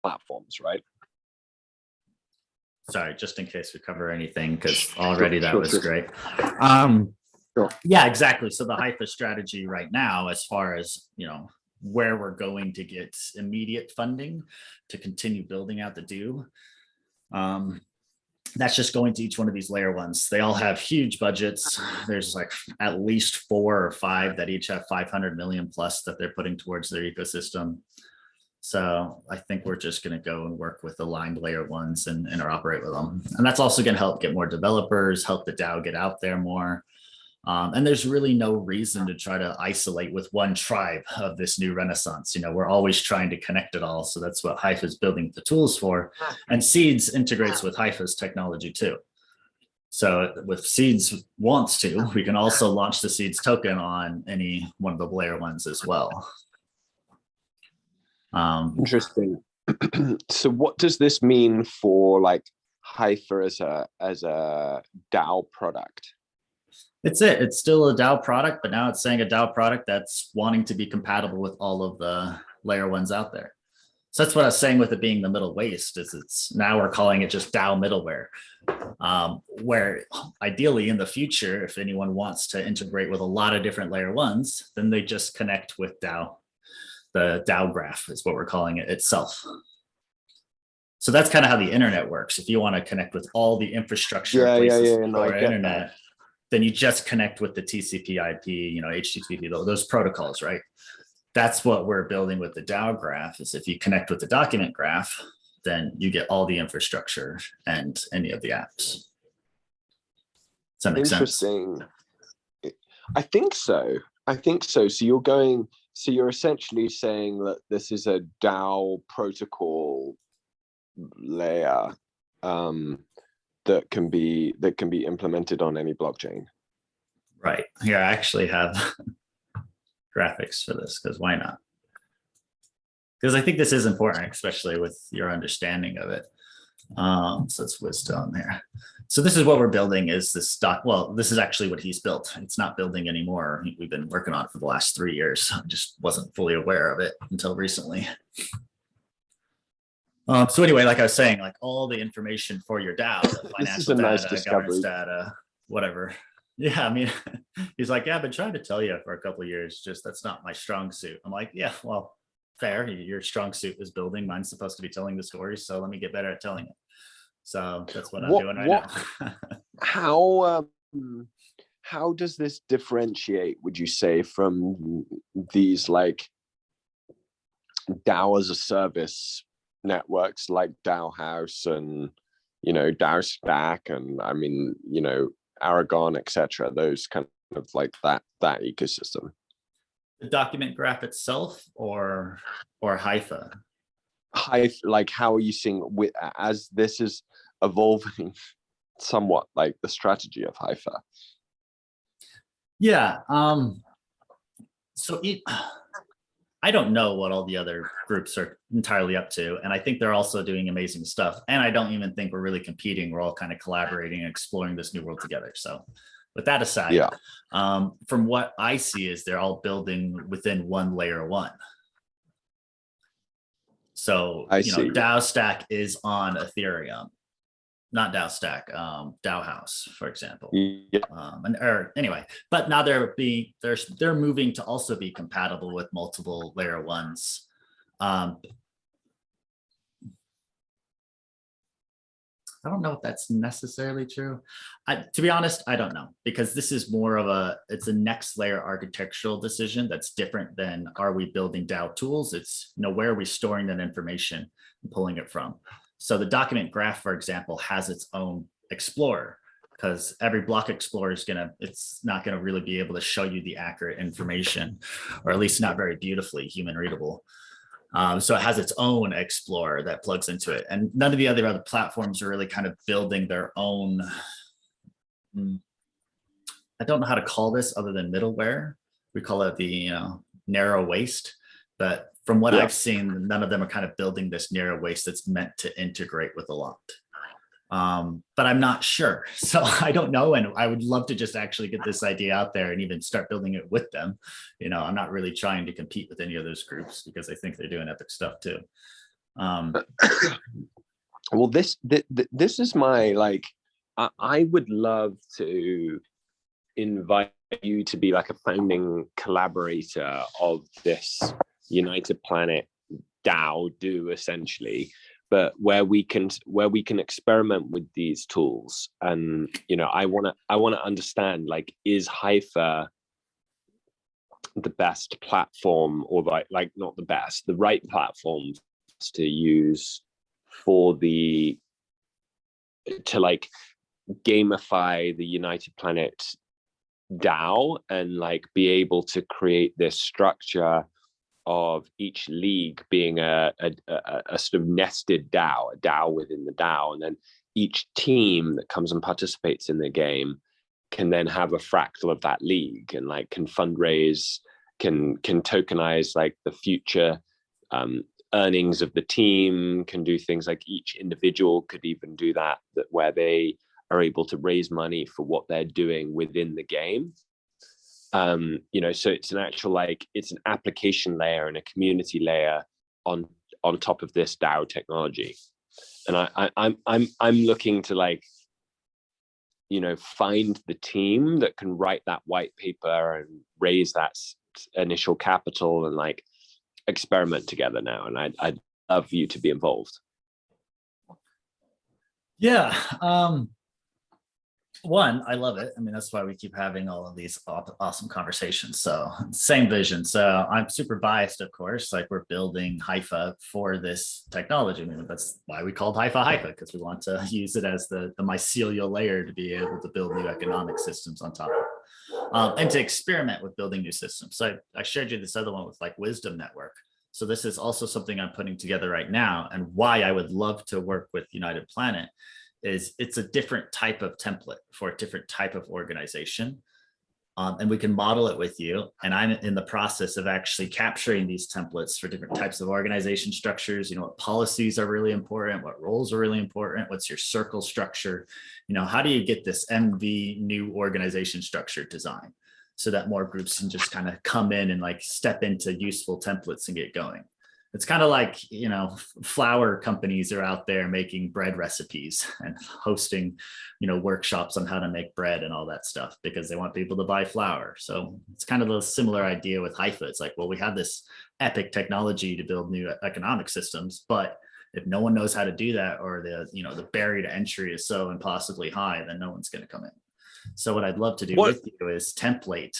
platforms, right? Sorry, just in case we cover anything, because already that was great. Sure. Yeah, exactly. So the HIFA strategy right now, as far as, where we're going to get immediate funding to continue building out the DO, that's just going to each one of these layer ones. They all have huge budgets. There's like at least 4 or 5 that each have 500 million plus that they're putting towards their ecosystem. So I think we're just going to go and work with aligned layer ones and interoperate with them. And that's also going to help get more developers, help the DAO get out there more. And there's really no reason to try to isolate with one tribe of this new renaissance. We're always trying to connect it all. So that's what HIFA is building the tools for. And SEEDS integrates with HIFA's technology too. So if SEEDS wants to, we can also launch the SEEDS token on any one of the layer ones as well. Interesting. So what does this mean for like HIFA as a DAO product? It's still a DAO product, but now it's saying a DAO product that's wanting to be compatible with all of the layer ones out there. So that's what I was saying with it being the middle waist, is it's now we're calling it just DAO middleware, where ideally in the future, if anyone wants to integrate with a lot of different layer ones, then they just connect with DAO. The DAO graph is what we're calling it itself. So that's kind of how the internet works. If you want to connect with all the infrastructure places for our internet, then you just connect with the TCP/IP, HTTP, those protocols, right? That's what we're building with the DAO graph. Is if you connect with the document graph, then you get all the infrastructure and any of the apps. Does that make sense? Interesting. I think so. So you're essentially saying that this is a DAO protocol layer that can be implemented on any blockchain. Right. Here, I actually have graphics for this, because why not? Because I think this is important, especially with your understanding of it. So it's wisdom here. So this is what we're building, is this stock. Well, this is actually what he's built. It's not building anymore. We've been working on it for the last 3 years. I just wasn't fully aware of it until recently. So anyway, like I was saying, like all the information for your DAO, the financial data, governance data, whatever. Yeah, I mean, he's like, yeah, I've been trying to tell you for a couple of years, just that's not my strong suit. I'm like, yeah, well, fair. Your strong suit is building. Mine's supposed to be telling the story. So let me get better at telling it. So that's what I'm doing right now. How does this differentiate, would you say, from these like DAO as a service networks like DAO House and DAO Stack and Aragon, etc., those kind of like that ecosystem? The document graph itself, or HIFA? Like, how are you seeing as this is evolving somewhat, like the strategy of HIFA? Yeah. So I don't know what all the other groups are entirely up to. And I think they're also doing amazing stuff. And I don't even think we're really competing. We're all kind of collaborating and exploring this new world together. So with that aside, from what I see is they're all building within one layer one. So, DAO Stack is on Ethereum, not DAO Stack, DAO House, for example. Anyway, but now they're moving to also be compatible with multiple layer ones. I don't know if that's necessarily true. To be honest, I don't know, because this is more of it's a next layer architectural decision that's different than, are we building DAO tools? It's, where are we storing that information and pulling it from? So the document graph, for example, has its own explorer, because every block explorer it's not gonna really be able to show you the accurate information, or at least not very beautifully human readable. So it has its own explorer that plugs into it, and none of the other platforms are really kind of building their own. I don't know how to call this other than middleware. We call it the narrow waist, but from what I've seen, none of them are kind of building this narrow waist that's meant to integrate with a lot. But I'm not sure, so I don't know, and I would love to just actually get this idea out there and even start building it with them. I'm not really trying to compete with any of those groups, because I think they're doing epic stuff too. Well, this is my, like, I would love to invite you to be like a founding collaborator of this United Planet DAO essentially, but where we can experiment with these tools. And I want to understand, like, is Haifa the best platform, or like not the best, the right platform to use to like gamify the United Planet DAO, and like be able to create this structure of each league being a sort of nested DAO, a DAO within the DAO, and then each team that comes and participates in the game can then have a fractal of that league, and like can fundraise, can tokenize like the future earnings of the team, can do things like each individual could even do that where they are able to raise money for what they're doing within the game. So it's an actual, like, it's an application layer and a community layer on top of this DAO technology. And I'm looking to, like, find the team that can write that white paper and raise that initial capital and like experiment together now. And I'd love you to be involved. Yeah. One, I love it. I mean, that's why we keep having all of these awesome conversations. So same vision. So I'm super biased, of course, like we're building Haifa for this technology. I mean, that's why we called Haifa, because we want to use it as the mycelial layer to be able to build new economic systems on top of it. And to experiment with building new systems. So I shared you this other one with like Wisdom Network. So this is also something I'm putting together right now, and why I would love to work with United Planet is it's a different type of template for a different type of organization. And we can model it with you. And I'm in the process of actually capturing these templates for different types of organization structures. What policies are really important, what roles are really important, what's your circle structure, how do you get this MV new organization structure design so that more groups can just kind of come in and like step into useful templates and get going. It's kind of like, flour companies are out there making bread recipes and hosting, workshops on how to make bread and all that stuff because they want people to buy flour. So it's kind of a similar idea with Haifa. It's like, well, we have this epic technology to build new economic systems, but if no one knows how to do that, or the barrier to entry is so impossibly high, then no one's going to come in. So what I'd love to do with you is template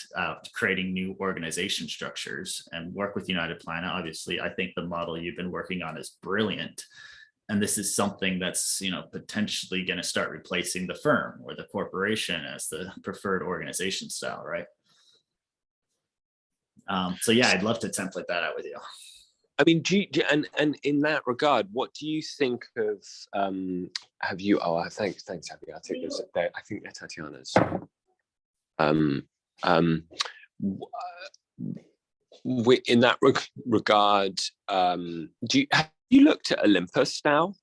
creating new organization structures and work with United Planet. Obviously, I think the model you've been working on is brilliant. And this is something that's, potentially going to start replacing the firm or the corporation as the preferred organization style, right? So yeah, I'd love to template that out with you. I mean, and in that regard, what do you think of? Have you? Oh, thanks, Abby. I think they're Tatiana's. In that regard, have you looked at Olympus now?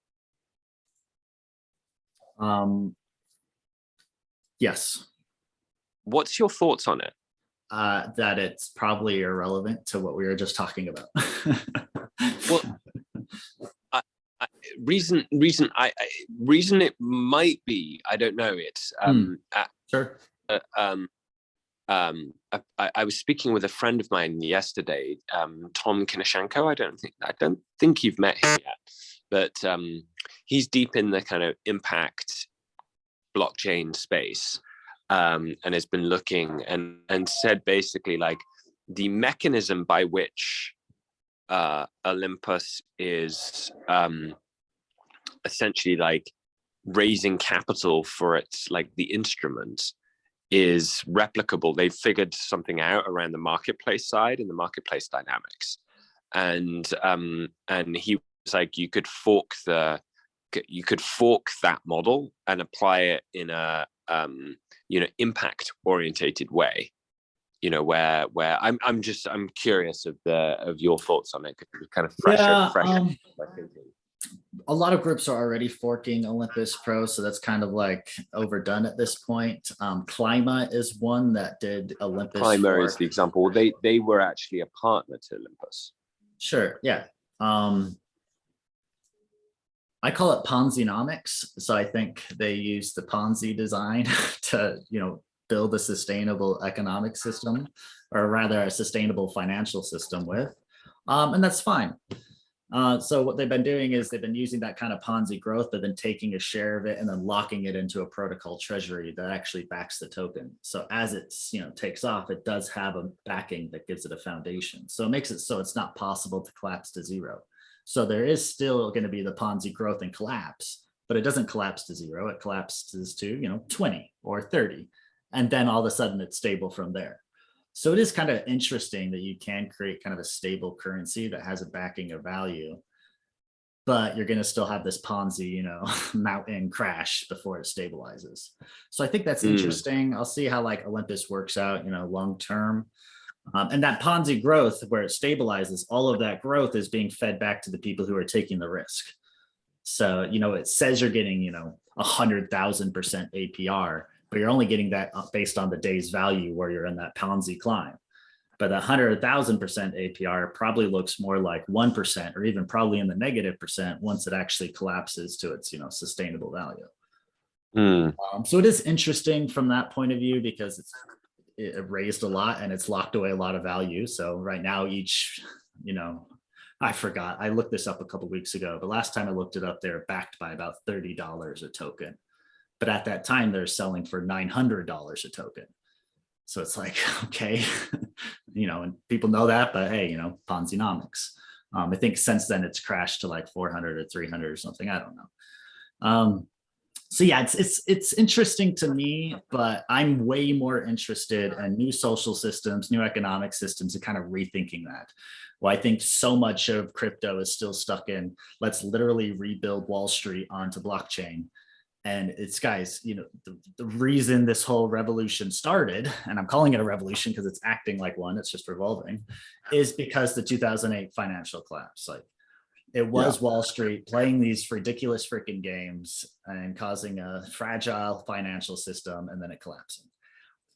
Yes. What's your thoughts on it? That it's probably irrelevant to what we were just talking about. Well, reason it might be, I don't know. It's sure. I was speaking with a friend of mine yesterday, Tom Kinashenko. I don't think you've met him yet, but he's deep in the kind of impact blockchain space. And has been looking and said basically, like, the mechanism by which Olympus is essentially like raising capital for its, like, the instrument is replicable. They've figured something out around the marketplace side and the marketplace dynamics, and he was like, you could fork that model and apply it in a impact orientated way, where I'm curious of your thoughts on it. Kind of fresh. A lot of groups are already forking Olympus Pro, so that's kind of like overdone at this point. Clima is one that did Olympus. Clima is the example. They were actually a partner to Olympus. Sure. Yeah. I call it Ponzi-nomics. So I think they use the Ponzi design to, build a sustainable economic system, or rather a sustainable financial system with. And that's fine. So what they've been doing is they've been using that kind of Ponzi growth, but then taking a share of it and then locking it into a protocol treasury that actually backs the token. So as it's, takes off, it does have a backing that gives it a foundation. So it makes it so it's not possible to collapse to zero. So there is still going to be the Ponzi growth and collapse, but it doesn't collapse to zero. It collapses to, 20 or 30. And then all of a sudden it's stable from there. So it is kind of interesting that you can create kind of a stable currency that has a backing of value, but you're going to still have this Ponzi, mountain crash before it stabilizes. So I think that's interesting. I'll see how like Olympus works out, long term. And that Ponzi growth where it stabilizes, all of that growth is being fed back to the people who are taking the risk. So, it says you're getting, 100,000% APR, but you're only getting that based on the day's value where you're in that Ponzi climb. But that 100,000% APR probably looks more like 1%, or even probably in the -% once it actually collapses to its, sustainable value. So it is interesting from that point of view because it raised a lot and it's locked away a lot of value. So right now each, I forgot, I looked this up a couple of weeks ago, but last time I looked it up, they're backed by about $30 a token. But at that time, they're selling for $900 a token. So it's like, okay, and people know that, but hey, Ponzi-nomics. I think since then it's crashed to like 400 or 300 or something. I don't know. So yeah, it's interesting to me, but I'm way more interested in new social systems, new economic systems, and kind of rethinking that. Well, I think so much of crypto is still stuck in, let's literally rebuild Wall Street onto blockchain. And it's, guys, the reason this whole revolution started, and I'm calling it a revolution because it's acting like one, it's just revolving, is because the 2008 financial collapse. Like, it was Wall Street playing these ridiculous freaking games and causing a fragile financial system, and then it collapsing.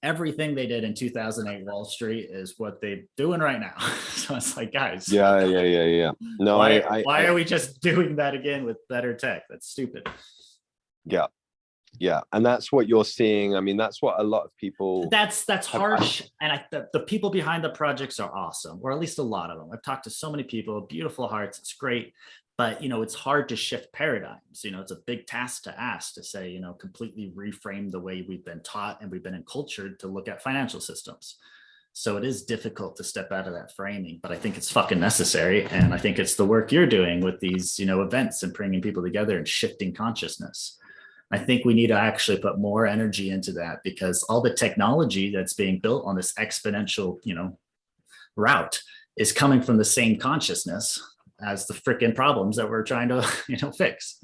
Everything they did in 2008 Wall Street is what they're doing right now. So it's like, guys. Yeah. No, why are we just doing that again with better tech? That's stupid. Yeah. And that's what you're seeing. I mean, that's what a lot of people. That's harsh. And the people behind the projects are awesome, or at least a lot of them. I've talked to so many people, beautiful hearts. It's great. But, it's hard to shift paradigms. It's a big task to ask to say, completely reframe the way we've been taught and we've been encultured to look at financial systems. So it is difficult to step out of that framing, but I think it's fucking necessary. And I think it's the work you're doing with these, events and bringing people together and shifting consciousness. I think we need to actually put more energy into that, because all the technology that's being built on this exponential, route is coming from the same consciousness as the freaking problems that we're trying to, fix.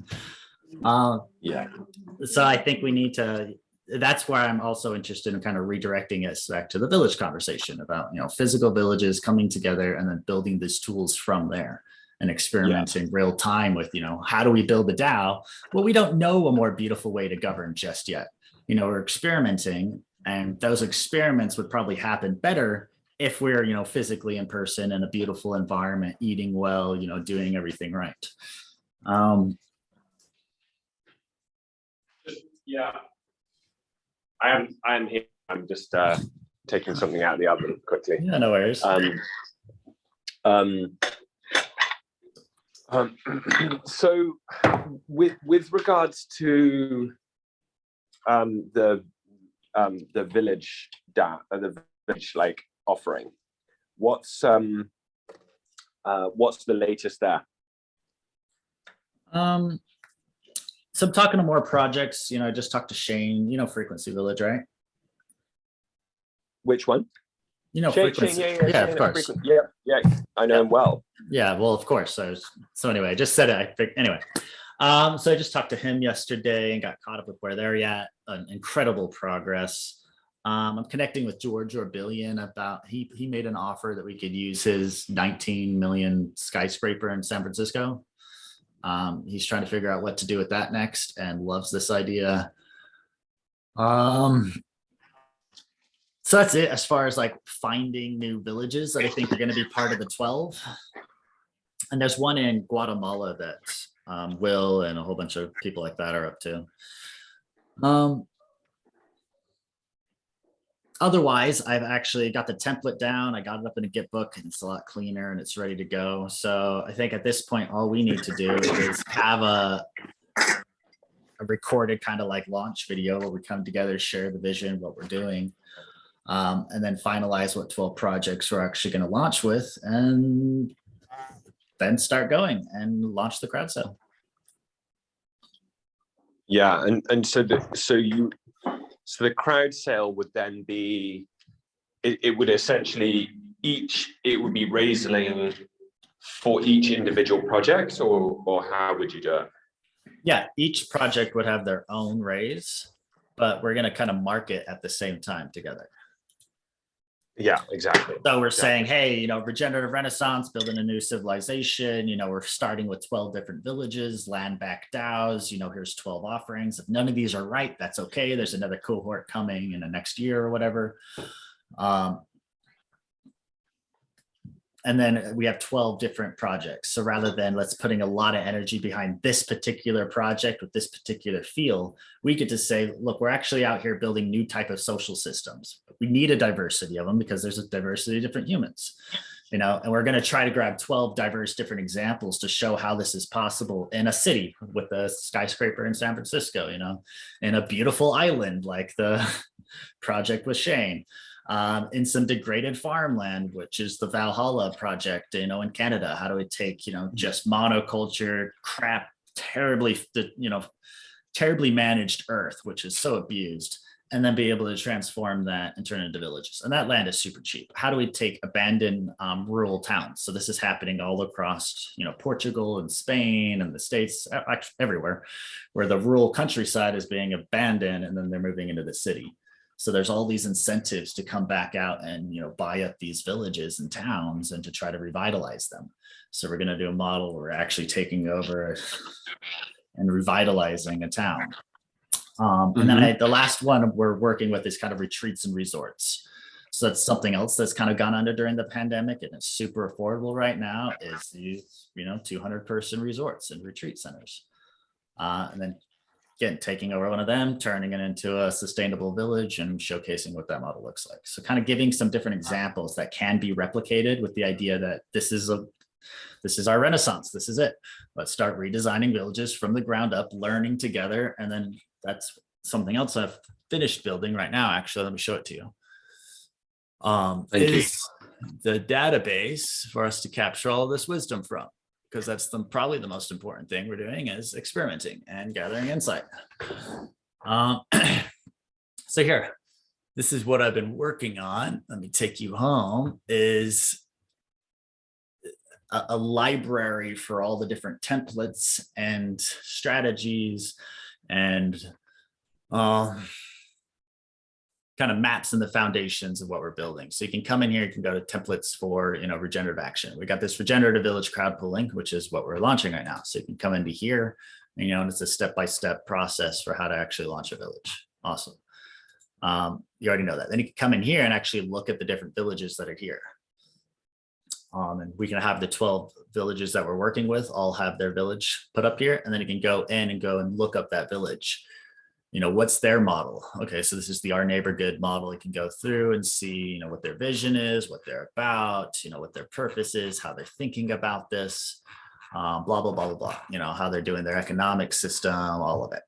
So I think we need to, that's why I'm also interested in kind of redirecting us back to the village conversation about, physical villages coming together and then building these tools from there. And experimenting real time with, how do we build the DAO? Well, we don't know a more beautiful way to govern just yet. We're experimenting, and those experiments would probably happen better if we're, physically in person in a beautiful environment, eating well, doing everything right. I'm here. I'm just taking something out of the oven quickly. Yeah, no worries. So with regards to the village the village like offering, what's the latest there? So I'm talking to more projects. I just talked to Shane, Frequency Village, right? Which one? Frequency. Yeah, of course. Yeah, I know him well. Yeah, well, of course. So anyway, I just said it. Anyway, so I just talked to him yesterday and got caught up with where they're at. Incredible progress. I'm connecting with George Orbillion about he made an offer that we could use his 19 million skyscraper in San Francisco. He's trying to figure out what to do with that next and loves this idea. So that's it as far as like finding new villages that I think are going to be part of the 12. And there's one in Guatemala that Will and a whole bunch of people like that are up to. Otherwise, I've actually got the template down. I got it up in a Git book and it's a lot cleaner and it's ready to go. So I think at this point, all we need to do is have a recorded kind of like launch video where we come together, share the vision, what we're doing, and then finalize what 12 projects we're actually going to launch with, and then start going and launch the crowd sale. Yeah, and so the crowd sale would then be, it would essentially it would be raising for each individual project, or how would you do it? Yeah, each project would have their own raise, but we're going to kind of market at the same time together. Yeah, exactly. So we're saying, hey, Regenerative Renaissance, building a new civilization. We're starting with 12 different villages, land back DAOs. Here's 12 offerings. If none of these are right, that's okay. There's another cohort coming in the next year or whatever. And then we have 12 different projects. So rather than let's putting a lot of energy behind this particular project with this particular feel, we get to say, look, we're actually out here building new type of social systems. We need a diversity of them because there's a diversity of different humans, and we're going to try to grab 12 diverse different examples to show how this is possible in a city with a skyscraper in San Francisco, in a beautiful island like the project with Shane. In some degraded farmland, which is the Valhalla project, in Canada. How do we take, just monoculture, crap, terribly managed earth, which is so abused, and then be able to transform that and turn it into villages. And that land is super cheap. How do we take abandoned rural towns? So this is happening all across, Portugal and Spain and the States, actually everywhere, where the rural countryside is being abandoned and then they're moving into the city. So there's all these incentives to come back out and, buy up these villages and towns and to try to revitalize them. So we're going to do a model where we're actually taking over and revitalizing a town. And then the last one we're working with is kind of retreats and resorts. So that's something else that's kind of gone under during the pandemic and it's super affordable right now is these, 200-person resorts and retreat centers. And then again, taking over one of them, turning it into a sustainable village and showcasing what that model looks like. So kind of giving some different examples that can be replicated with the idea that this is our Renaissance. This is it. Let's start redesigning villages from the ground up, learning together. And then that's something else I've finished building right now. Actually, let me show it to you. Is the database for us to capture all this wisdom from. Because that's probably the most important thing we're doing is experimenting and gathering insight. So here, this is what I've been working on. Let me take you home, is a library for all the different templates and strategies and kind of maps and the foundations of what we're building. So you can come in here, you can go to templates for, regenerative action. We got this regenerative village crowd pooling, which is what we're launching right now. So you can come into here, and, and it's a step-by-step process for how to actually launch a village. Awesome. You already know that. Then you can come in here and actually look at the different villages that are here. And we can have the 12 villages that we're working with all have their village put up here. And then you can go in and look up that village. What's their model? Okay, so this is the Our Neighbor Good model. You can go through and see, what their vision is, what they're about, what their purpose is, how they're thinking about this, blah, blah, blah, blah, blah, how they're doing their economic system, all of it.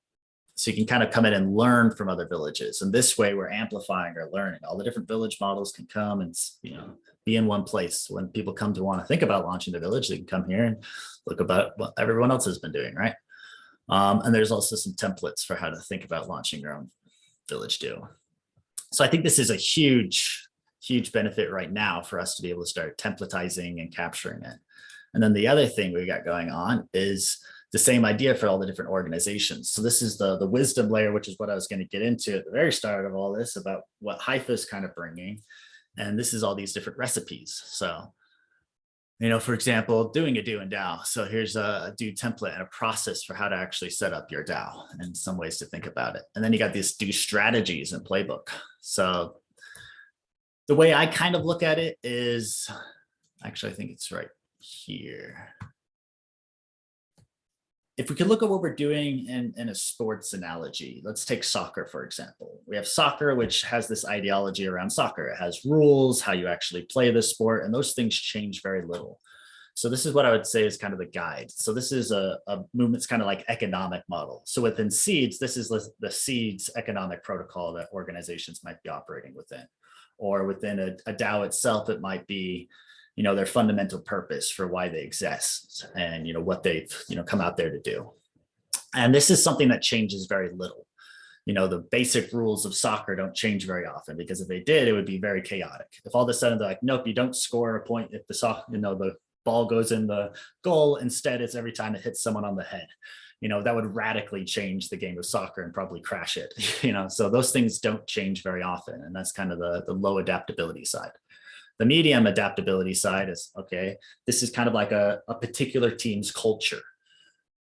So you can kind of come in and learn from other villages. And this way we're amplifying our learning. All the different village models can come and, be in one place. When people come to want to think about launching the village, they can come here and look about what everyone else has been doing, right? And there's also some templates for how to think about launching your own village too. So I think this is a huge, huge benefit right now for us to be able to start templatizing and capturing it. And then the other thing we got going on is the same idea for all the different organizations. So this is the wisdom layer, which is what I was going to get into at the very start of all this about what Haifa is kind of bringing. And this is all these different recipes. So for example, doing a do and DAO. So here's a do template and a process for how to actually set up your DAO and some ways to think about it. And then you got these do strategies and playbook. So the way I kind of look at it is, actually, I think it's right here. if we could look at what we're doing in a sports analogy, let's take soccer, for example. We have soccer, which has this ideology around soccer. It has rules, how you actually play the sport, and those things change very little. So this is what I would say is kind of the guide. So this is a movement's kind of like economic model. So within SEEDS, this is the SEEDS economic protocol that organizations might be operating within. Or within a DAO itself, it might be, their fundamental purpose for why they exist and, what they've, come out there to do. And this is something that changes very little. The basic rules of soccer don't change very often, because if they did, it would be very chaotic. If all of a sudden they're like, nope, you don't score a point if the ball goes in the goal. Instead, it's every time it hits someone on the head. That would radically change the game of soccer and probably crash it. So those things don't change very often. And that's kind of the low adaptability side. The medium adaptability side is, okay, this is kind of like a particular team's culture.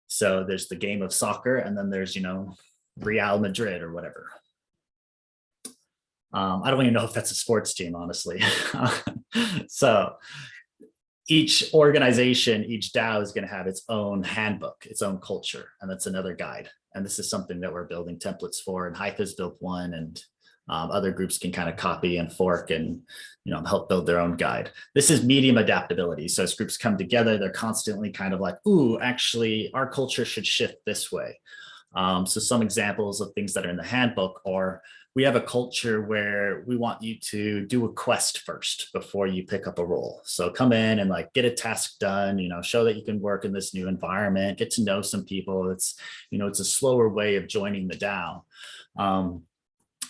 So there's the game of soccer, and then there's, Real Madrid or whatever. I don't even know if that's a sports team, honestly. So each organization, each DAO is going to have its own handbook, its own culture, and that's another guide. And this is something that we're building templates for, and Hypa's built one, and other groups can kind of copy and fork and help build their own guide. This is medium adaptability. So as groups come together, they're constantly kind of like, ooh, actually, our culture should shift this way. So some examples of things that are in the handbook are, we have a culture where we want you to do a quest first before you pick up a role. So come in and get a task done, show that you can work in this new environment, get to know some people. It's a slower way of joining the DAO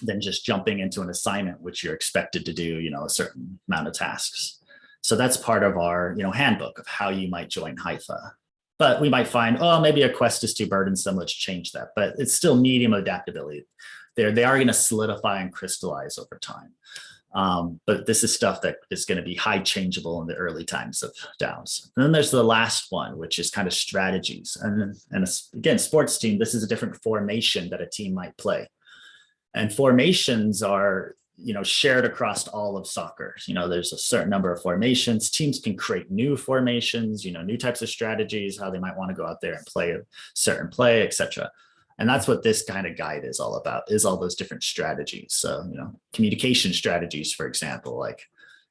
than just jumping into an assignment, which you're expected to do, a certain amount of tasks. So that's part of our, handbook of how you might join Hypha. But we might find, oh, maybe a quest is too burdensome, let's change that. But it's still medium adaptability. They are going to solidify and crystallize over time. But this is stuff that is going to be high changeable in the early times of DAOs. And then there's the last one, which is kind of strategies. And again, sports team, this is a different formation that a team might play. And formations are, shared across all of soccer. There's a certain number of formations. Teams can create new formations, new types of strategies, how they might want to go out there and play a certain play, etc. And that's what this kind of guide is all about, is all those different strategies. So, communication strategies, for example,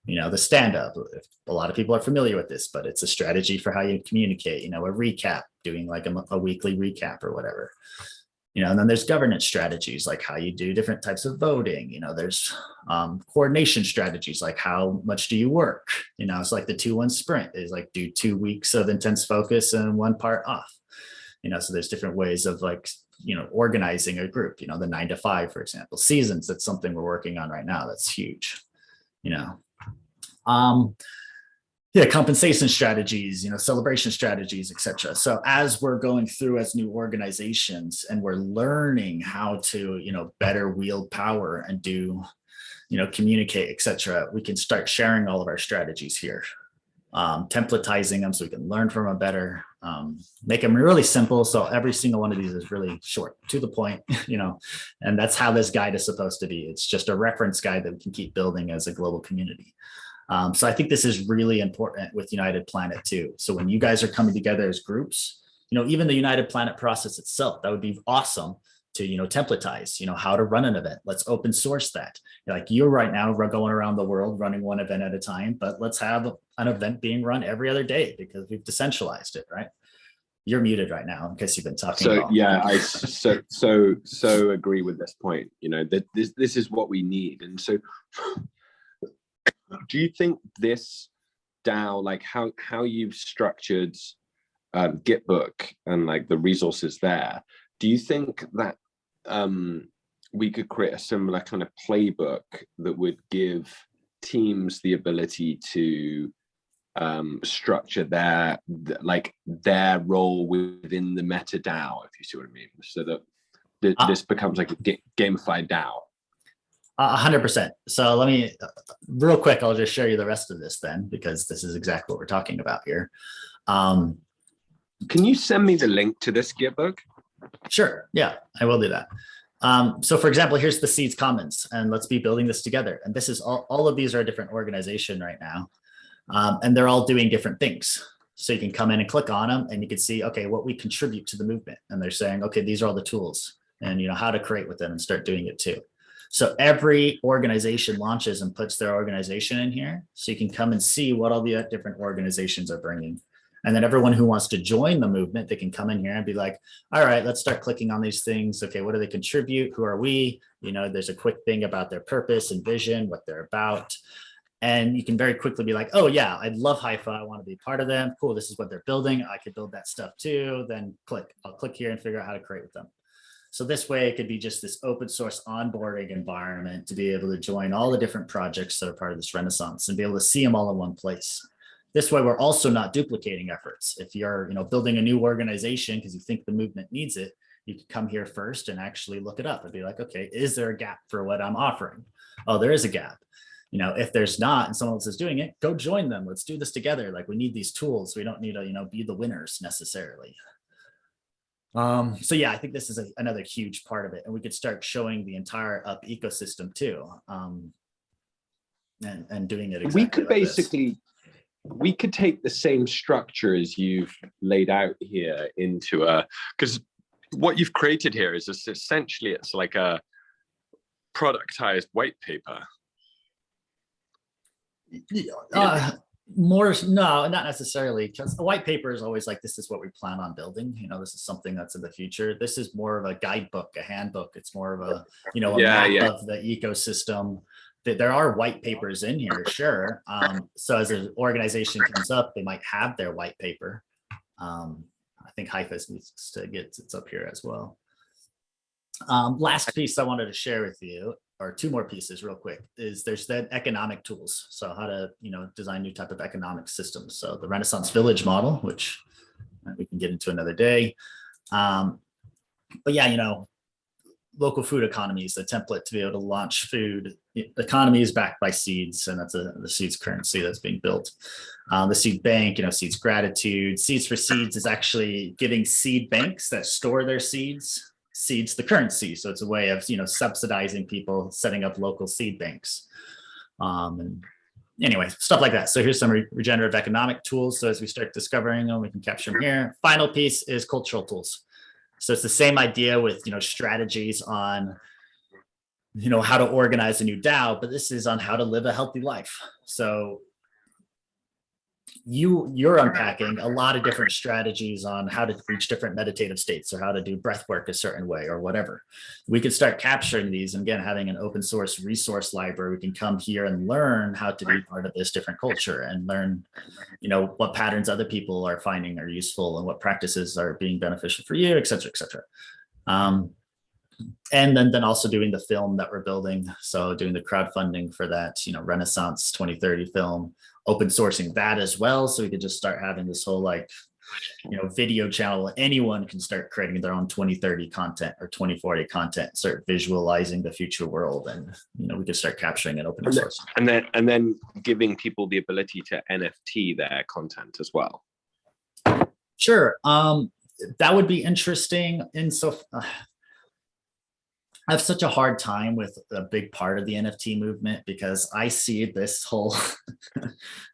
the stand-up. A lot of people are familiar with this, but it's a strategy for how you communicate, a recap, doing a weekly recap or whatever. And then there's governance strategies, like how you do different types of voting. There's coordination strategies, like how much do you work? It's like the 2-1 sprint is do 2 weeks of intense focus and 1 part off. So there's different ways of organizing a group, the 9 to 5, for example. Seasons, that's something we're working on right now. That's huge, compensation strategies, celebration strategies, etc. So as we're going through as new organizations and we're learning how to, better wield power and do, communicate, etc., we can start sharing all of our strategies here, templatizing them so we can learn from them better, make them really simple. So every single one of these is really short, to the point, and that's how this guide is supposed to be. It's just a reference guide that we can keep building as a global community. So I think this is really important with United Planet too. So when you guys are coming together as groups, even the United Planet process itself, that would be awesome to, templatize, how to run an event. Let's open source that. You're right now, we're going around the world running one event at a time, but let's have an event being run every other day because we've decentralized it, right? You're muted right now in case you've been talking. So yeah, I so agree with this point. That this is what we need. And so do you think this DAO, how you've structured Gitbook and the resources there, do you think that we could create a similar kind of playbook that would give teams the ability to structure their role within the meta DAO, if you see what I mean, so that this becomes like a gamified DAO? 100%. So let me, real quick, I'll just show you the rest of this then, because this is exactly what we're talking about here. Can you send me the link to this Gitbook? Sure. Yeah, I will do that. So for example, here's the SEEDS Commons, and let's be building this together. And this is all of these are a different organization right now. And they're all doing different things. So you can come in and click on them and you can see, okay, what we contribute to the movement. And they're saying, okay, these are all the tools and how to create with them and start doing it too. So every organization launches and puts their organization in here. So you can come and see what all the different organizations are bringing. And then everyone who wants to join the movement, they can come in here and be like, all right, let's start clicking on these things. Okay, what do they contribute? Who are we? There's a quick thing about their purpose and vision, what they're about. And you can very quickly be like, oh yeah, I love Haifa. I want to be part of them. Cool, this is what they're building. I could build that stuff too. Then I'll click here and figure out how to create with them. So this way it could be just this open source onboarding environment to be able to join all the different projects that are part of this Renaissance and be able to see them all in one place. This way, we're also not duplicating efforts. If you're building a new organization because you think the movement needs it, you can come here first and actually look it up and be like, okay, is there a gap for what I'm offering? Oh, there is a gap. If there's not and someone else is doing it, go join them. Let's do this together. Like, we need these tools. We don't need to be the winners necessarily. So yeah, I think this is another huge part of it, and we could start showing the entire up ecosystem too, and doing it exactly. We could basically we could take the same structure as you've laid out here into because what you've created here is essentially, it's like a productized white paper. No, not necessarily, because a white paper is always like, this is what we plan on building. This is something that's in the future. This is more of a guidebook, a handbook. It's more of a map of the ecosystem. There are white papers in here, sure. So as an organization comes up, they might have their white paper. I think Haifa needs to get it's up here as well. Last piece I wanted to share with you, or two more pieces real quick, is there's the economic tools. So how to design new type of economic systems. So the Renaissance Village model, which we can get into another day. But yeah, local food economy is the template to be able to launch food economies backed by SEEDS, and that's the SEEDS currency that's being built. The seed bank, SEEDS gratitude. Seeds for Seeds is actually giving seed banks that store their seeds the currency. So it's a way of subsidizing people setting up local seed banks. And anyway, stuff like that. So here's some regenerative economic tools. So as we start discovering them, we can capture them here. Final piece is cultural tools. So it's the same idea with strategies on how to organize a new DAO, but this is on how to live a healthy life. So you're unpacking a lot of different strategies on how to reach different meditative states, or how to do breath work a certain way, or whatever. We could start capturing these, and again, having an open source resource library, we can come here and learn how to be part of this different culture, and learn what patterns other people are finding are useful, and what practices are being beneficial for you, et cetera, et cetera. And then also doing the film that we're building. So doing the crowdfunding for that, Renaissance 2030 film, open sourcing that as well. So we could just start having this whole video channel. Anyone can start creating their own 2030 content or 2040 content, start visualizing the future world. And, we could start capturing it open source. And then giving people the ability to NFT their content as well. Sure. That would be interesting. I have such a hard time with a big part of the NFT movement, because I see this whole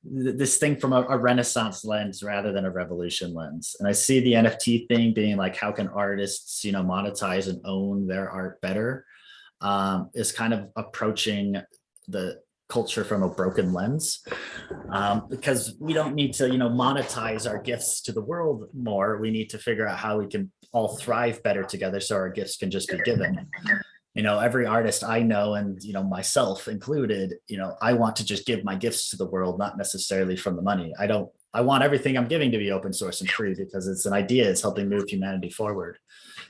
this thing from a Renaissance lens rather than a revolution lens. And I see the NFT thing being like, how can artists, monetize and own their art better, is kind of approaching the culture from a broken lens, because we don't need to, monetize our gifts to the world more. We need to figure out how we can all thrive better together, so our gifts can just be given. Every artist I know, and myself included, I want to just give my gifts to the world, not necessarily from the money. I want everything I'm giving to be open source and free, because it's an idea, it's helping move humanity forward.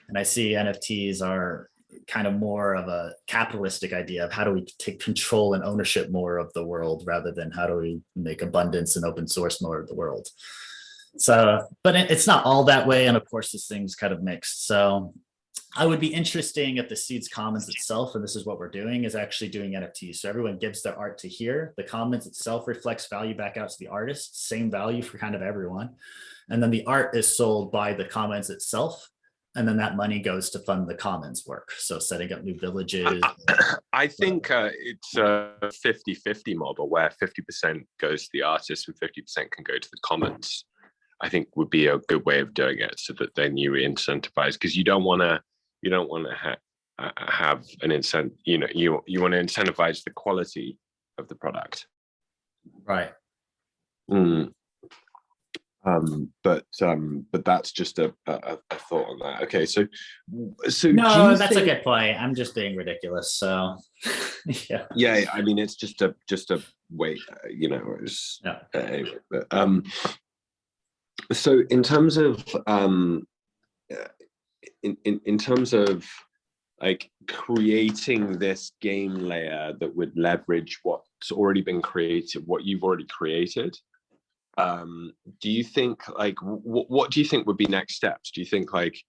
And I see NFTs are kind of more of a capitalistic idea of how do we take control and ownership more of the world, rather than how do we make abundance and open source more of the world. So, but it's not all that way. And of course, this thing's kind of mixed. So I would be interesting if the SEEDS Commons itself, and this is what we're doing, is actually doing NFTs. So everyone gives their art to here. The Commons itself reflects value back out to the artist, same value for kind of everyone. And then the art is sold by the Commons itself. And then that money goes to fund the Commons work. So setting up new villages. I think it's a 50-50 model, where 50% goes to the artist and 50% can go to the Commons. I think would be a good way of doing it, so that then you incentivize, because you don't want to have an incentive. You know, you want to incentivize the quality of the product. Right. But that's just a thought on that. Okay, so no, that's a good point. I'm just being ridiculous. So yeah. I mean, it's just a way, you know. Anyway, but, so in terms of in terms of like creating this game layer that would leverage what's already been created, what you've already created, do you think, like, what do you think would be next steps? Do you think, like,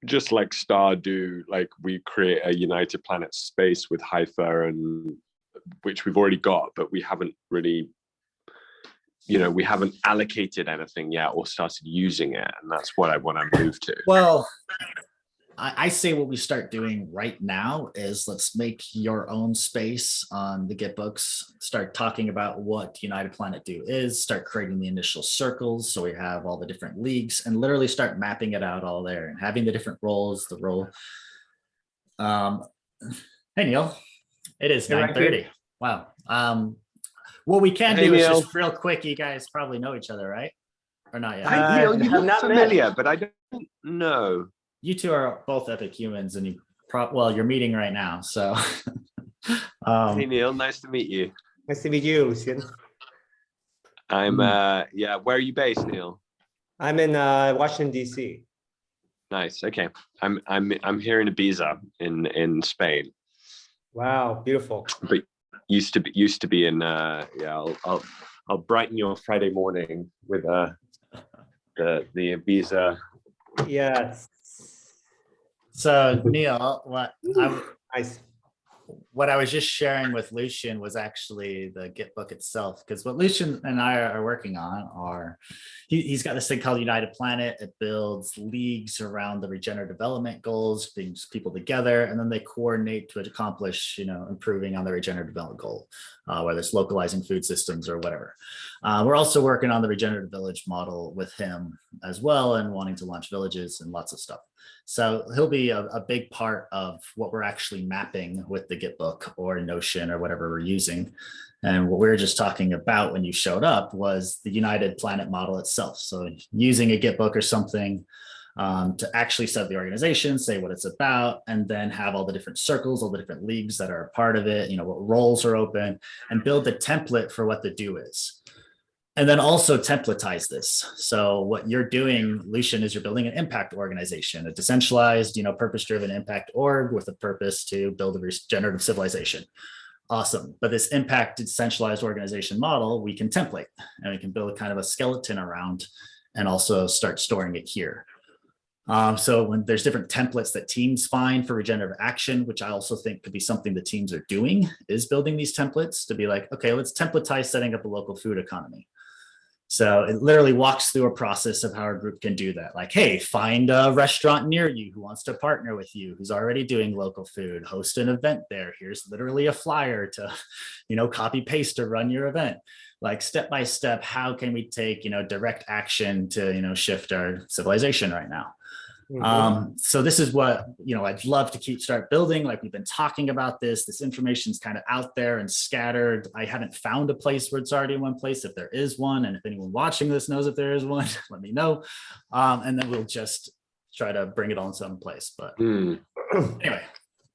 just like Stardew, like we create a United Planet space with Hypha, and which we've already got, but we haven't really, you know, we haven't allocated anything yet or started using it, and that's what I want to move to. Well, I say what we start doing right now is let's make your own space on the Gitbooks, start talking about what United Planet Do is, start creating the initial circles so we have all the different leagues, and literally start mapping it out all there and having the different roles, the role. Hey, Neil, it is 9:30. Wow. What we can do is just real quick, you guys probably know each other, right? Or not yet? You look familiar, but I don't know. You two are both epic humans, and you're meeting right now. So, hey Neil, nice to meet you. Nice to meet you, Lucien. I'm yeah. Where are you based, Neil? I'm in Washington D.C. Nice. Okay. I'm here in Ibiza in Spain. Wow, beautiful. But used to be in yeah. I'll brighten your Friday morning with the Ibiza. Yes. So Neil, what I was just sharing with Lucien was actually the Gitbook itself, because what Lucien and I are working on are, he's got this thing called United Planet. It builds leagues around the regenerative development goals, brings people together, and then they coordinate to accomplish, you know, improving on the regenerative development goal, whether it's localizing food systems or whatever. We're also working on the regenerative village model with him as well, and wanting to launch villages and lots of stuff. So he'll be a big part of what we're actually mapping with the Gitbook or Notion or whatever we're using. And what we were just talking about when you showed up was the United Planet model itself. So using a Gitbook or something to actually set the organization, say what it's about, and then have all the different circles, all the different leagues that are a part of it, you know, what roles are open, and build the template for what the do is. And then also templatize this. So what you're doing, Lucien, is you're building an impact organization, a decentralized, you know, purpose-driven impact org with a purpose to build a regenerative civilization. Awesome. But this impact decentralized organization model, we can template, and we can build kind of a skeleton around, and also start storing it here. So when there's different templates that teams find for regenerative action, which I also think could be something the teams are doing, is building these templates to be like, okay, let's templatize setting up a local food economy. So it literally walks through a process of how our group can do that. Like, hey, find a restaurant near you who wants to partner with you, who's already doing local food, host an event there. Here's literally a flyer to, you know, copy paste to run your event. Like step by step, how can we take, you know, direct action to, you know, shift our civilization right now? So this is what, you know, I'd love to start building. Like we've been talking about this information's kind of out there and scattered. I haven't found a place where it's already in one place. If there is one, and if anyone watching this knows if there is one, let me know. And then we'll just try to bring it all in some place. But anyway,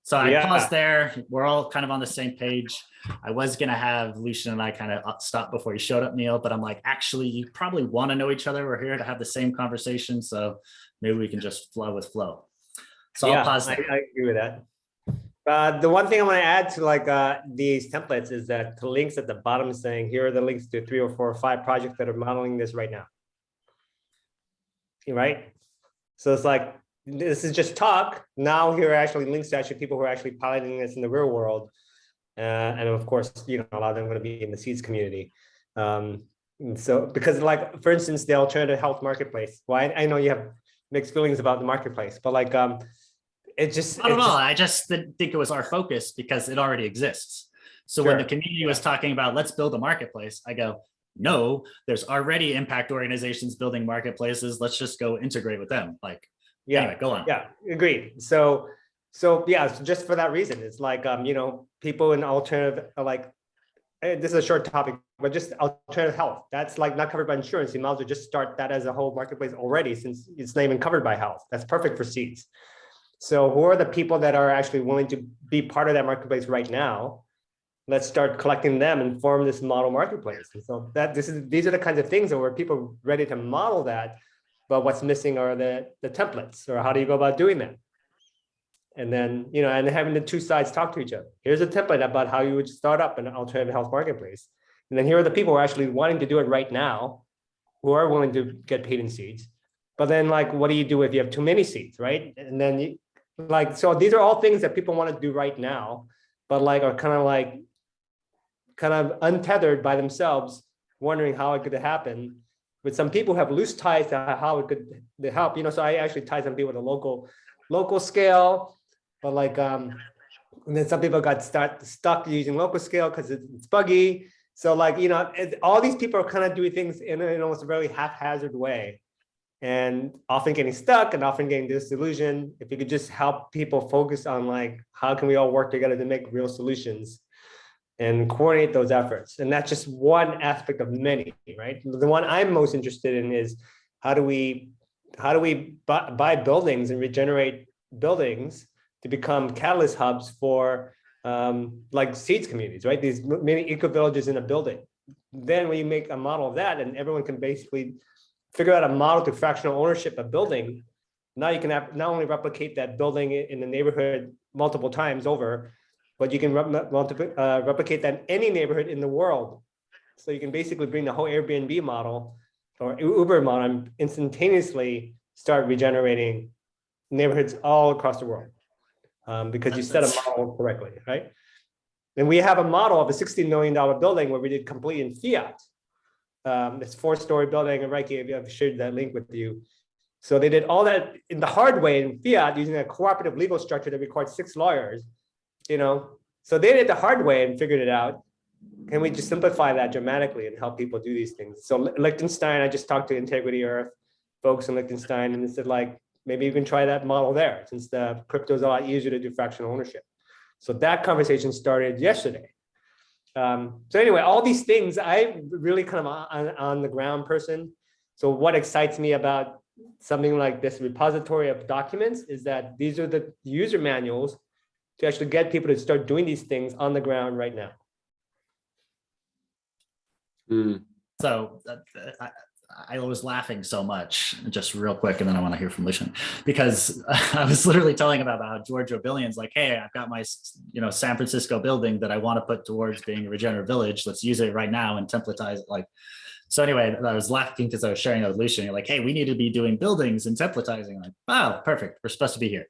so I paused there. We're all kind of on the same page. I was going to have Lucien and I kind of stop before you showed up, Neil, but I'm like, actually, you probably want to know each other. We're here to have the same conversation. So maybe we can just flow with flow. So I'll pause there. I agree with that. The one thing I want to add to like these templates is that the links at the bottom is saying, here are the links to 3 or 4 or 5 projects that are modeling this right now. Right? So it's like, this is just talk. Now here are actually links to actually people who are actually piloting this in the real world. And of course, you know, a lot of them are going to be in the SEEDS community. So because like, for instance, the alternative health marketplace. Well, I know you have mixed feelings about the marketplace, but like, it just— Not at all. I just think it was our focus because it already exists. So when the community was talking about, let's build a marketplace, I go, no, there's already impact organizations building marketplaces. Let's just go integrate with them. Like, Yeah, anyway, go on. yeah, agreed. So yeah, so just for that reason, it's like, you know, people in alternative are like, this is a short topic, but just alternative health, that's like not covered by insurance. You might as well just start that as a whole marketplace already, since it's not even covered by health. That's perfect for SEEDS. So who are the people that are actually willing to be part of that marketplace right now? Let's start collecting them and form this model marketplace. And so these are the kinds of things that where people are ready to model that, but what's missing are the templates, or how do you go about doing that? And then, you know, and having the two sides talk to each other. Here's a template about how you would start up an alternative health marketplace. And then here are the people who are actually wanting to do it right now, who are willing to get paid in SEEDS. But then, like, what do you do if you have too many SEEDS, right? And then so these are all things that people want to do right now, but like are kind of untethered by themselves, wondering how it could happen. But some people have loose ties to how it could help, you know. So I actually tie some people to local scale, but like, and then some people got stuck using local scale because it's buggy. So like, you know, all these people are kind of doing things in almost a very haphazard way, and often getting stuck and often getting disillusioned. If you could just help people focus on like, how can we all work together to make real solutions and coordinate those efforts. And that's just one aspect of many, right? The one I'm most interested in is how do we buy buildings and regenerate buildings to become catalyst hubs for like SEEDS communities, right? These mini eco-villages in a building. Then when you make a model of that, and everyone can basically figure out a model to fractional ownership of building, now you can have not only replicate that building in the neighborhood multiple times over, but you can replicate that in any neighborhood in the world. So you can basically bring the whole Airbnb model or Uber model and instantaneously start regenerating neighborhoods all across the world, because you set a model correctly, right? And we have a model of a $60 million building where we did complete in fiat. It's 4-story building, and Reiki, I've shared that link with you. So they did all that in the hard way in fiat using a cooperative legal structure that required 6 lawyers, you know. So they did the hard way and figured it out. Can we just simplify that dramatically and help people do these things? So Liechtenstein, I just talked to Integrity Earth folks in Liechtenstein, and they said, like, maybe you can try that model there, since the crypto is a lot easier to do fractional ownership. So that conversation started yesterday. So anyway, all these things, I'm really kind of on the ground person. So what excites me about something like this repository of documents is that these are the user manuals to actually get people to start doing these things on the ground right now. So I was laughing so much, just real quick, and then I want to hear from Lucien, because I was literally telling him about how Giorgio Billion's like, hey, I've got my San Francisco building that I want to put towards being a regenerative village. Let's use it right now and templatize it. Like, so anyway, I was laughing because I was sharing that with Lucien. You're like, hey, we need to be doing buildings and templatizing. I'm like, wow, perfect. We're supposed to be here.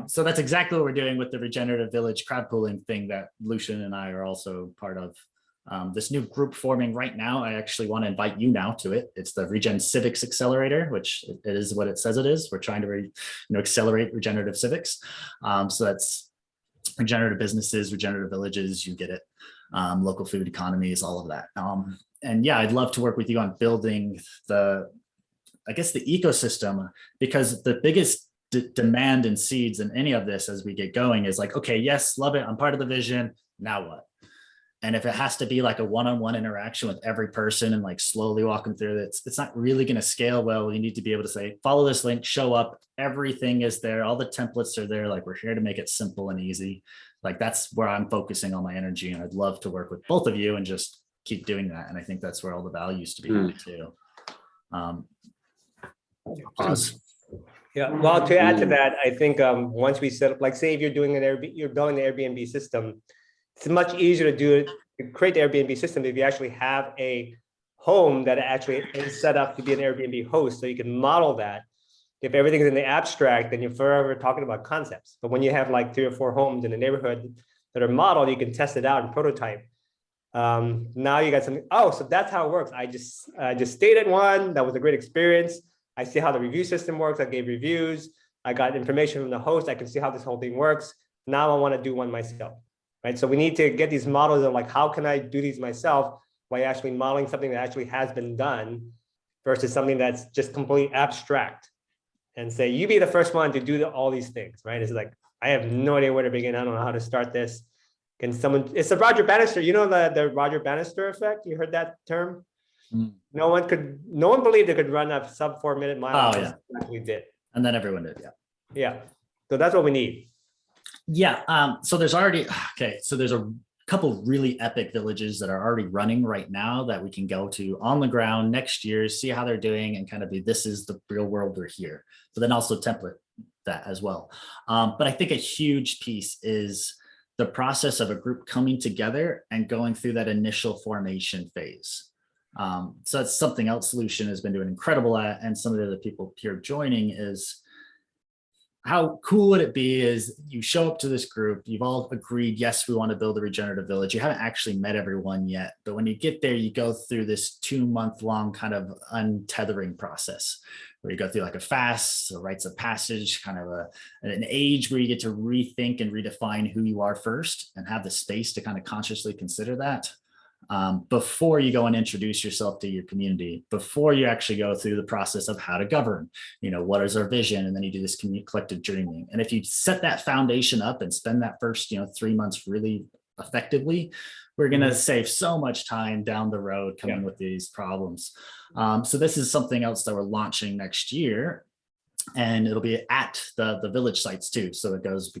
So that's exactly what we're doing with the regenerative village crowd pooling thing that Lucien and I are also part of. This new group forming right now, I actually want to invite you now to it. It's the Regen Civics Accelerator, which it is what it says it is. We're trying to accelerate regenerative civics. So that's regenerative businesses, regenerative villages, you get it, local food economies, all of that. And yeah, I'd love to work with you on building the ecosystem, because the biggest demand in SEEDS and any of this as we get going is like, okay, yes, love it, I'm part of the vision, now what? And if it has to be like a one-on-one interaction with every person and like slowly walk them through it, it's not really going to scale well. You need to be able to say, follow this link, show up, everything is there, all the templates are there, like we're here to make it simple and easy. Like that's where I'm focusing all my energy, and I'd love to work with both of you and just keep doing that. And I think that's where all the value is to be had too. Pause. Yeah, well, to add to that, I think once we set up, like say if you're doing you're building an Airbnb system, it's much easier to do it, to create the Airbnb system if you actually have a home that actually is set up to be an Airbnb host, so you can model that. If everything's in the abstract, then you're forever talking about concepts. But when you have like 3 or 4 homes in a neighborhood that are modeled, you can test it out and prototype. Now you got something, oh, so that's how it works. I just stayed at one, that was a great experience. I see how the review system works. I gave reviews. I got information from the host. I can see how this whole thing works. Now I want to do one myself, right? So we need to get these models of like, how can I do these myself by actually modeling something that actually has been done versus something that's just completely abstract, and say, you be the first one to do all these things, right? It's like, I have no idea where to begin. I don't know how to start this. Can someone, it's the Roger Bannister, you know, the Roger Bannister effect. You heard that term? Mm. No one believed they could run a sub 4 minute mile. Oh, yeah. We did. And then everyone did, yeah. Yeah. So that's what we need. Yeah. So there's already, okay. So there's a couple really epic villages that are already running right now that we can go to on the ground next year, see how they're doing, and kind of be, this is the real world, we're here. But then also template that as well. But I think a huge piece is the process of a group coming together and going through that initial formation phase. So that's something else Lucien has been doing incredible at, and some of the other people here joining is, how cool would it be is you show up to this group, you've all agreed, yes, we want to build a regenerative village. You haven't actually met everyone yet, but when you get there, you go through this 2-month-long kind of untethering process where you go through like a fast, a rites of passage, kind of an age where you get to rethink and redefine who you are first and have the space to kind of consciously consider that. Before you go and introduce yourself to your community, before you actually go through the process of how to govern, you know, what is our vision? And then you do this collective dreaming. And if you set that foundation up and spend that first, 3 months really effectively, we're going to save so much time down the road coming with these problems. So this is something else that we're launching next year, and it'll be at the village sites too. So it goes,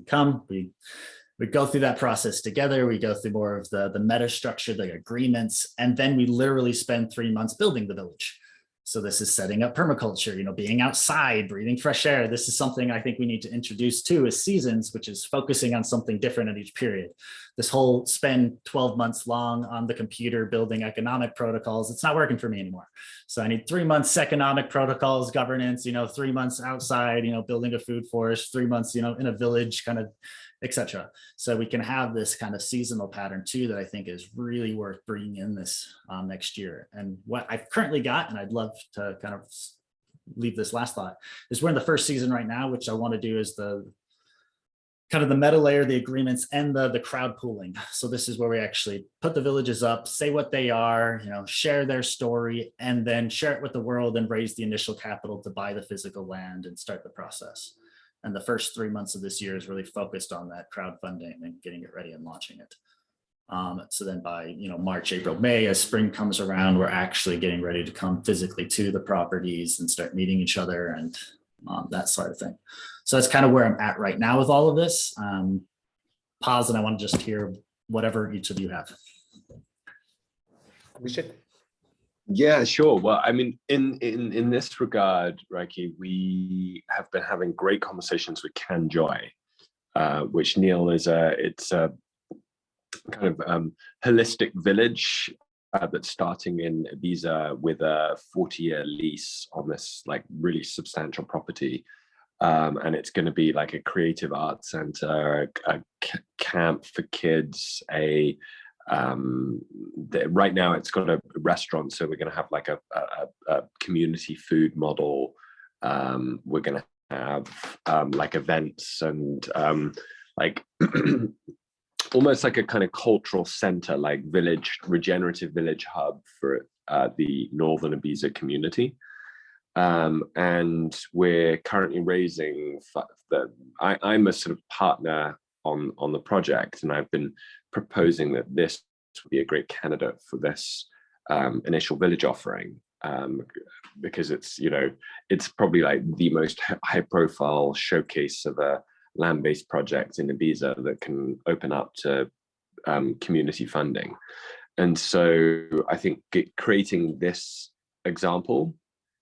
we go through that process together. We go through more of the meta structure, the agreements, and then we literally spend 3 months building the village. So this is setting up permaculture, being outside, breathing fresh air. This is something I think we need to introduce too as seasons, which is focusing on something different at each period. This whole spend 12 months long on the computer building economic protocols, it's not working for me anymore. So I need 3 months economic protocols, governance, 3 months outside, building a food forest, 3 months, in a village kind of, etc. So we can have this kind of seasonal pattern too that I think is really worth bringing in this next year. And what I've currently got, and I'd love to kind of leave this last thought, is we're in the first season right now, which I want to do is the kind of the meta layer, the agreements, and the crowd pooling. So this is where we actually put the villages up, say what they are, share their story, and then share it with the world and raise the initial capital to buy the physical land and start the process. And the first 3 months of this year is really focused on that crowdfunding and getting it ready and launching it. So then by March, April, May, as spring comes around, we're actually getting ready to come physically to the properties and start meeting each other and that sort of thing. So that's kind of where I'm at right now with all of this. Pause, and I want to just hear whatever each of you have. We should. Yeah, sure. Well, I mean, in this regard, Reiki, we have been having great conversations with Can Joy, which Neil is it's a kind of holistic village that's starting in Ibiza with a 40-year lease on this like really substantial property. And it's going to be like a creative arts center, a camp for kids, right now it's got a restaurant, so we're going to have like a community food model. We're going to have like events and like almost like a kind of cultural center, like regenerative village hub for the Northern Ibiza community. And we're currently raising I'm a sort of partner on the project, and I've been proposing that this would be a great candidate for this initial village offering, because it's probably like the most high profile showcase of a land-based project in Ibiza that can open up to community funding. And so I think creating this example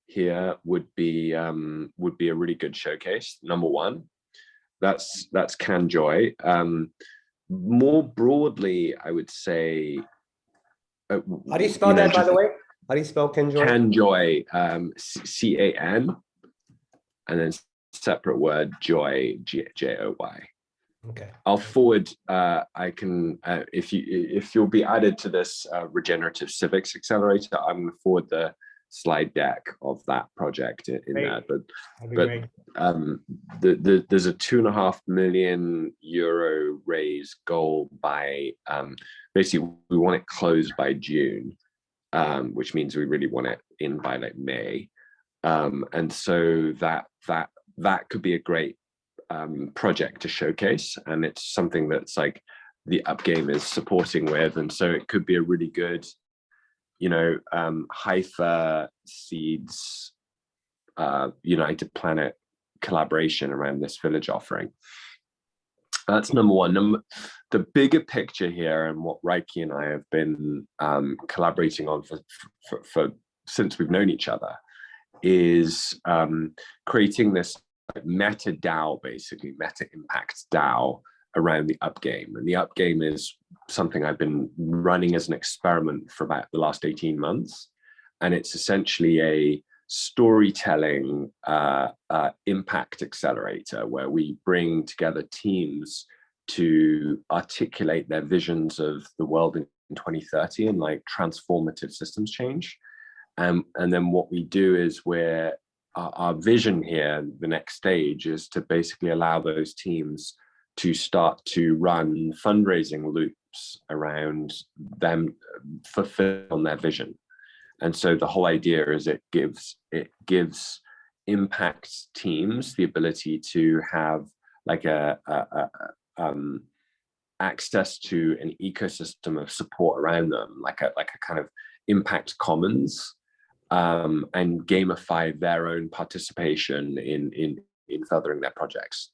here would be a really good showcase. Number one, that's Can Joy. More broadly, I would say. How do you spell that, by the way? How do you spell Can Joy? Can Joy, CAN, and then separate word joy, JOY. Okay. I'll forward. I can if you'll be added to this regenerative civics accelerator, I'm going to forward the slide deck of that project in there. But there's a €2.5 million raise goal by basically we want it closed by June. which means we really want it in by like May. And so that could be a great project to showcase, and it's something that's like the Up game is supporting with, and so it could be a really good, you know, Haifa Seeds United Planet collaboration around this village offering. That's number one. The bigger picture here, and what Reiki and I have been collaborating on for since we've known each other, is creating this meta DAO, basically meta impact DAO around the Up game. And the Up game is something I've been running as an experiment for about the last 18 months. And it's essentially a storytelling impact accelerator where we bring together teams to articulate their visions of the world in 2030 and like transformative systems change. And then what we do is our vision here, the next stage, is to basically allow those teams to start to run fundraising loops around them fulfill on their vision. And so the whole idea is it gives impact teams the ability to have like access to an ecosystem of support around them, like a kind of impact commons, and gamify their own participation in furthering their projects,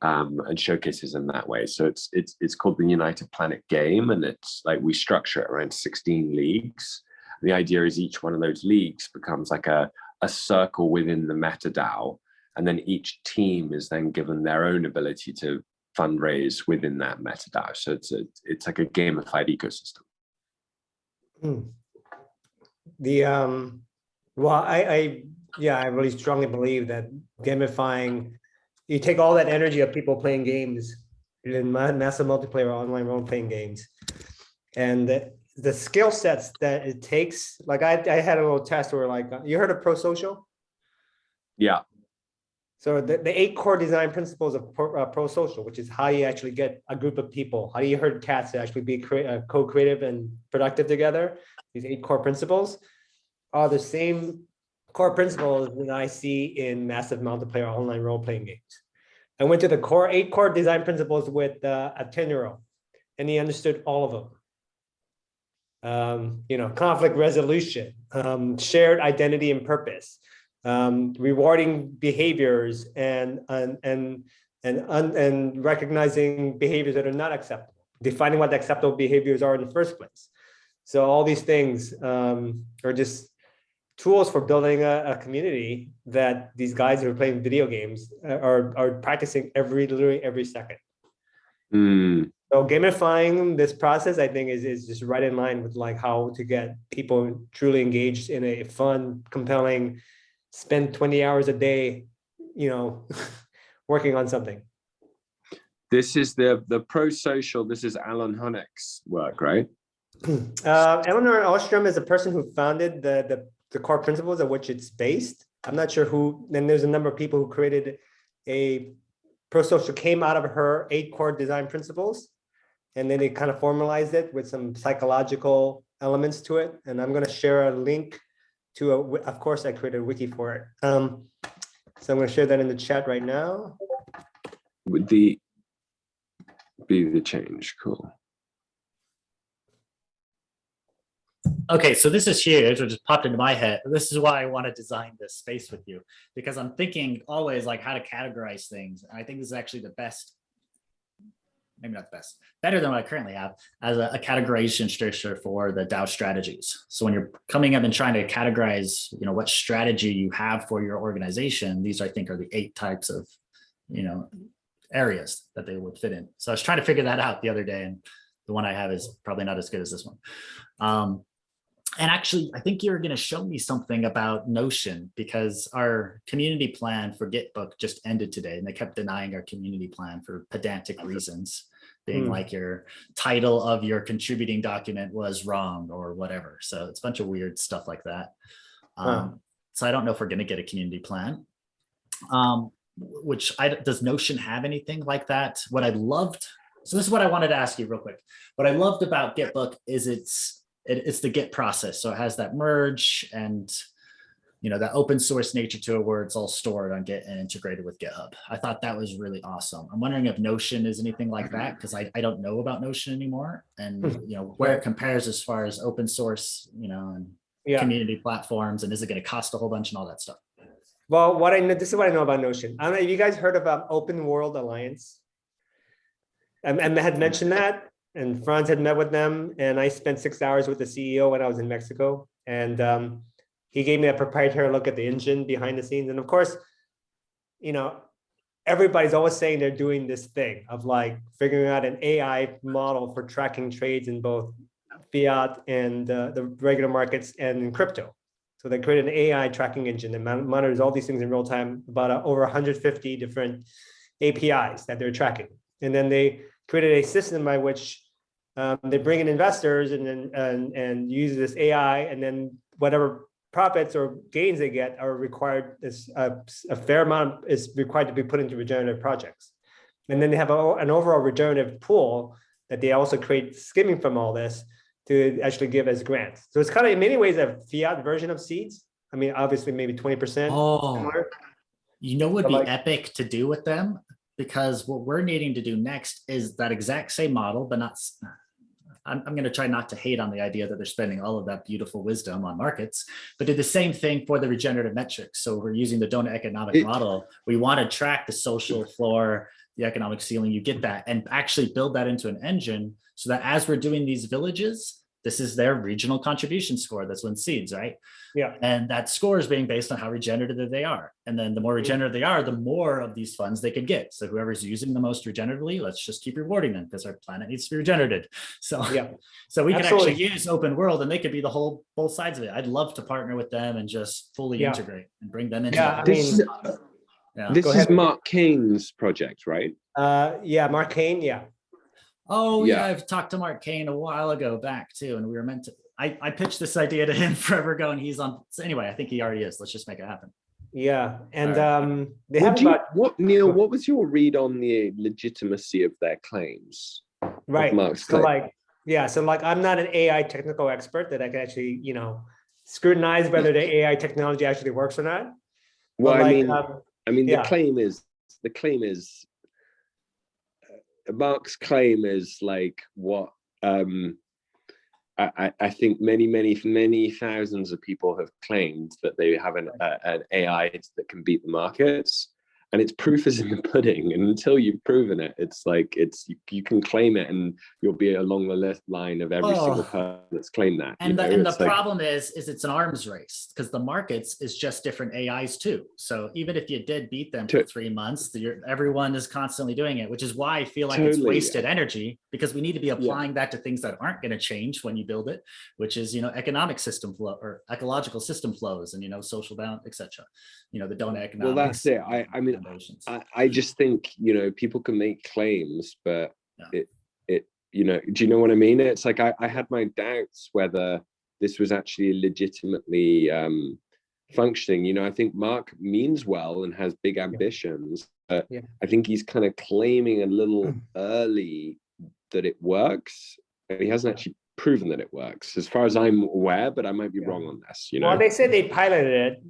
and showcases in that way. So it's called the United Planet game, and it's like we structure it around 16 leagues. The idea is each one of those leagues becomes like a circle within the meta DAO, and then each team is then given their own ability to fundraise within that meta DAO. So it's like a gamified ecosystem. Well, I really strongly believe that gamifying, you take all that energy of people playing games in massive multiplayer online role-playing games, and the skill sets that it takes. Like I had a little test where, like, you heard of pro-social? Yeah. So the 8 core design principles of pro-social, which is how you actually get a group of people, how you herd cats to actually be co-creative and productive together. These 8 core principles are the same core principles that I see in massive multiplayer online role-playing games. I went to the 8 core design principles with a 10-year-old, and he understood all of them. Conflict resolution, shared identity and purpose, rewarding behaviors, and recognizing behaviors that are not acceptable, defining what the acceptable behaviors are in the first place. So all these things are just tools for building a community that these guys who are playing video games are practicing literally every second. So gamifying this process, I think, is just right in line with like how to get people truly engaged in a fun, compelling, spend 20 hours a day, working on something. This is the pro-social. This is Alan Honnock's work, right? Eleanor Ostrom is the person who founded the core principles of which it's based. I'm not sure who. Then there's a number of people who created a pro-social, came out of her 8 core design principles, and then they kind of formalized it with some psychological elements to it. And I'm going to share a link to of course, I created a wiki for it. So I'm going to share that in the chat right now. Would be the change? Cool. Okay, so this is huge, which just popped into my head. This is why I want to design this space with you, because I'm thinking always like how to categorize things. And I think this is actually the best, maybe not the best, better than what I currently have as a categorization structure for the DAO strategies. So when you're coming up and trying to categorize, what strategy you have for your organization, these I think are the 8 types of, areas that they would fit in. So I was trying to figure that out the other day, and the one I have is probably not as good as this one. And actually, I think you're going to show me something about Notion, because our community plan for Gitbook just ended today, and they kept denying our community plan for pedantic reasons, being like your title of your contributing document was wrong or whatever. So it's a bunch of weird stuff like that. So I don't know if we're going to get a community plan. Does Notion have anything like that? What I loved, so this is what I wanted to ask you real quick. What I loved about Gitbook is it's the Git process. So it has that merge and, you know, that open source nature to it where it's all stored on Git and integrated with GitHub. I thought that was really awesome. I'm wondering if Notion is anything like that, because I don't know about Notion anymore, and you know where it compares as far as open source, you know, and community platforms, and is it going to cost a whole bunch and all that stuff. Well, what I know, this is what I know about Notion. I don't know if you guys heard about Open World Alliance. And had mentioned that, and Franz had met with them, and I spent 6 hours with the CEO when I was in Mexico, and he gave me a proprietary look at the engine behind the scenes. And of course, you know, everybody's always saying they're doing this thing of like figuring out an AI model for tracking trades in both fiat and the regular markets and in crypto. So they created an AI tracking engine that monitors all these things in real time, about over 150 different APIs that they're tracking. And then they created a system by which they bring in investors and use this AI, and then whatever profits or gains they get are required, a fair amount is required to be put into regenerative projects. And then they have an overall regenerative pool that they also create skimming from all this to actually give as grants. So it's kind of in many ways a fiat version of Seeds. I mean, obviously maybe 20%. Oh, you know what would be like, epic to do with them? Because what we're needing to do next is that exact same model, but not, I'm going to try not to hate on the idea that they're spending all of that beautiful wisdom on markets, but do the same thing for the regenerative metrics. So we're using the donut economic model. We want to track the social floor, the economic ceiling, you get that, and actually build that into an engine so that as we're doing these villages, this is their regional contribution score. That's when SEEDS, right? Yeah. And that score is being based on how regenerative they are. And then the more regenerative they are, the more of these funds they could get. So whoever's using the most regeneratively, let's just keep rewarding them because our planet needs to be regenerated. So, so we can actually use open world, and they could be the whole, both sides of it. I'd love to partner with them and just fully integrate and bring them into This is Mark Kane's project, right? Mark Kane, Oh yeah, I've talked to Mark Kane a while ago back too, and we were meant to. I pitched this idea to him forever ago, and he's on. So anyway, I think he already is. Let's just make it happen. Yeah, and they have about Neil. What was your read on the legitimacy of their claims? Right. Mark's so claim? so I'm not an AI technical expert that I can actually scrutinize whether the AI technology actually works or not. Well, the claim is. Mark's claim is like what I think many thousands of people have claimed, that they have an AI that can beat the markets, and its proof is in the pudding. And until you've proven it, it's like you can claim it, and you'll be along the line of every single person that's claimed that. And the problem is it's an arms race, because the markets is just different AIs too. So even if you did beat them for 3 months, everyone is constantly doing it, which is why I feel like it's wasted energy, because we need to be applying that to things that aren't going to change when you build it, which is economic system flow or ecological system flows, and social balance, etc. The donut economics. Well, that's it. I just think people can make claims, but do you know what I mean? It's like I had my doubts whether this was actually legitimately functioning. I think Mark means well and has big ambitions, but I think he's kind of claiming a little early that it works, and he hasn't actually proven that it works, as far as I'm aware. But I might be wrong on this. Well, they said they piloted it.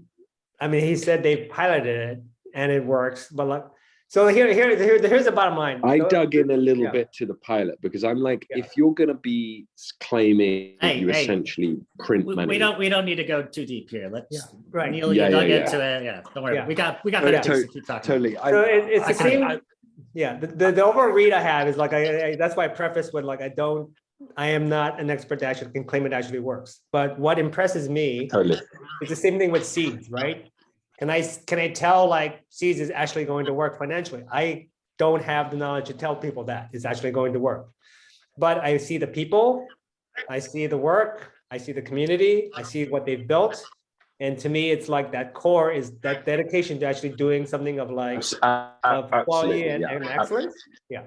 I mean, he said they piloted it and it works, but so here's the bottom line. I dug in a little bit to the pilot, because I'm like, if you're going to be claiming you essentially print money, we don't need to go too deep here. Let's right. Neil, you dug into it. Yeah, don't worry. We got better things to keep talking. Totally. So it's the same. The overall read I have is like that's why I preface with like I am not an expert that actually can claim it actually works. But what impresses me is the same thing with SEEDS, right? Can I tell like SEEDS is actually going to work financially? I don't have the knowledge to tell people that it's actually going to work. But I see the people, I see the work, I see the community, I see what they've built. And to me, it's like that core is that dedication to actually doing something of like of quality and excellence. Yeah.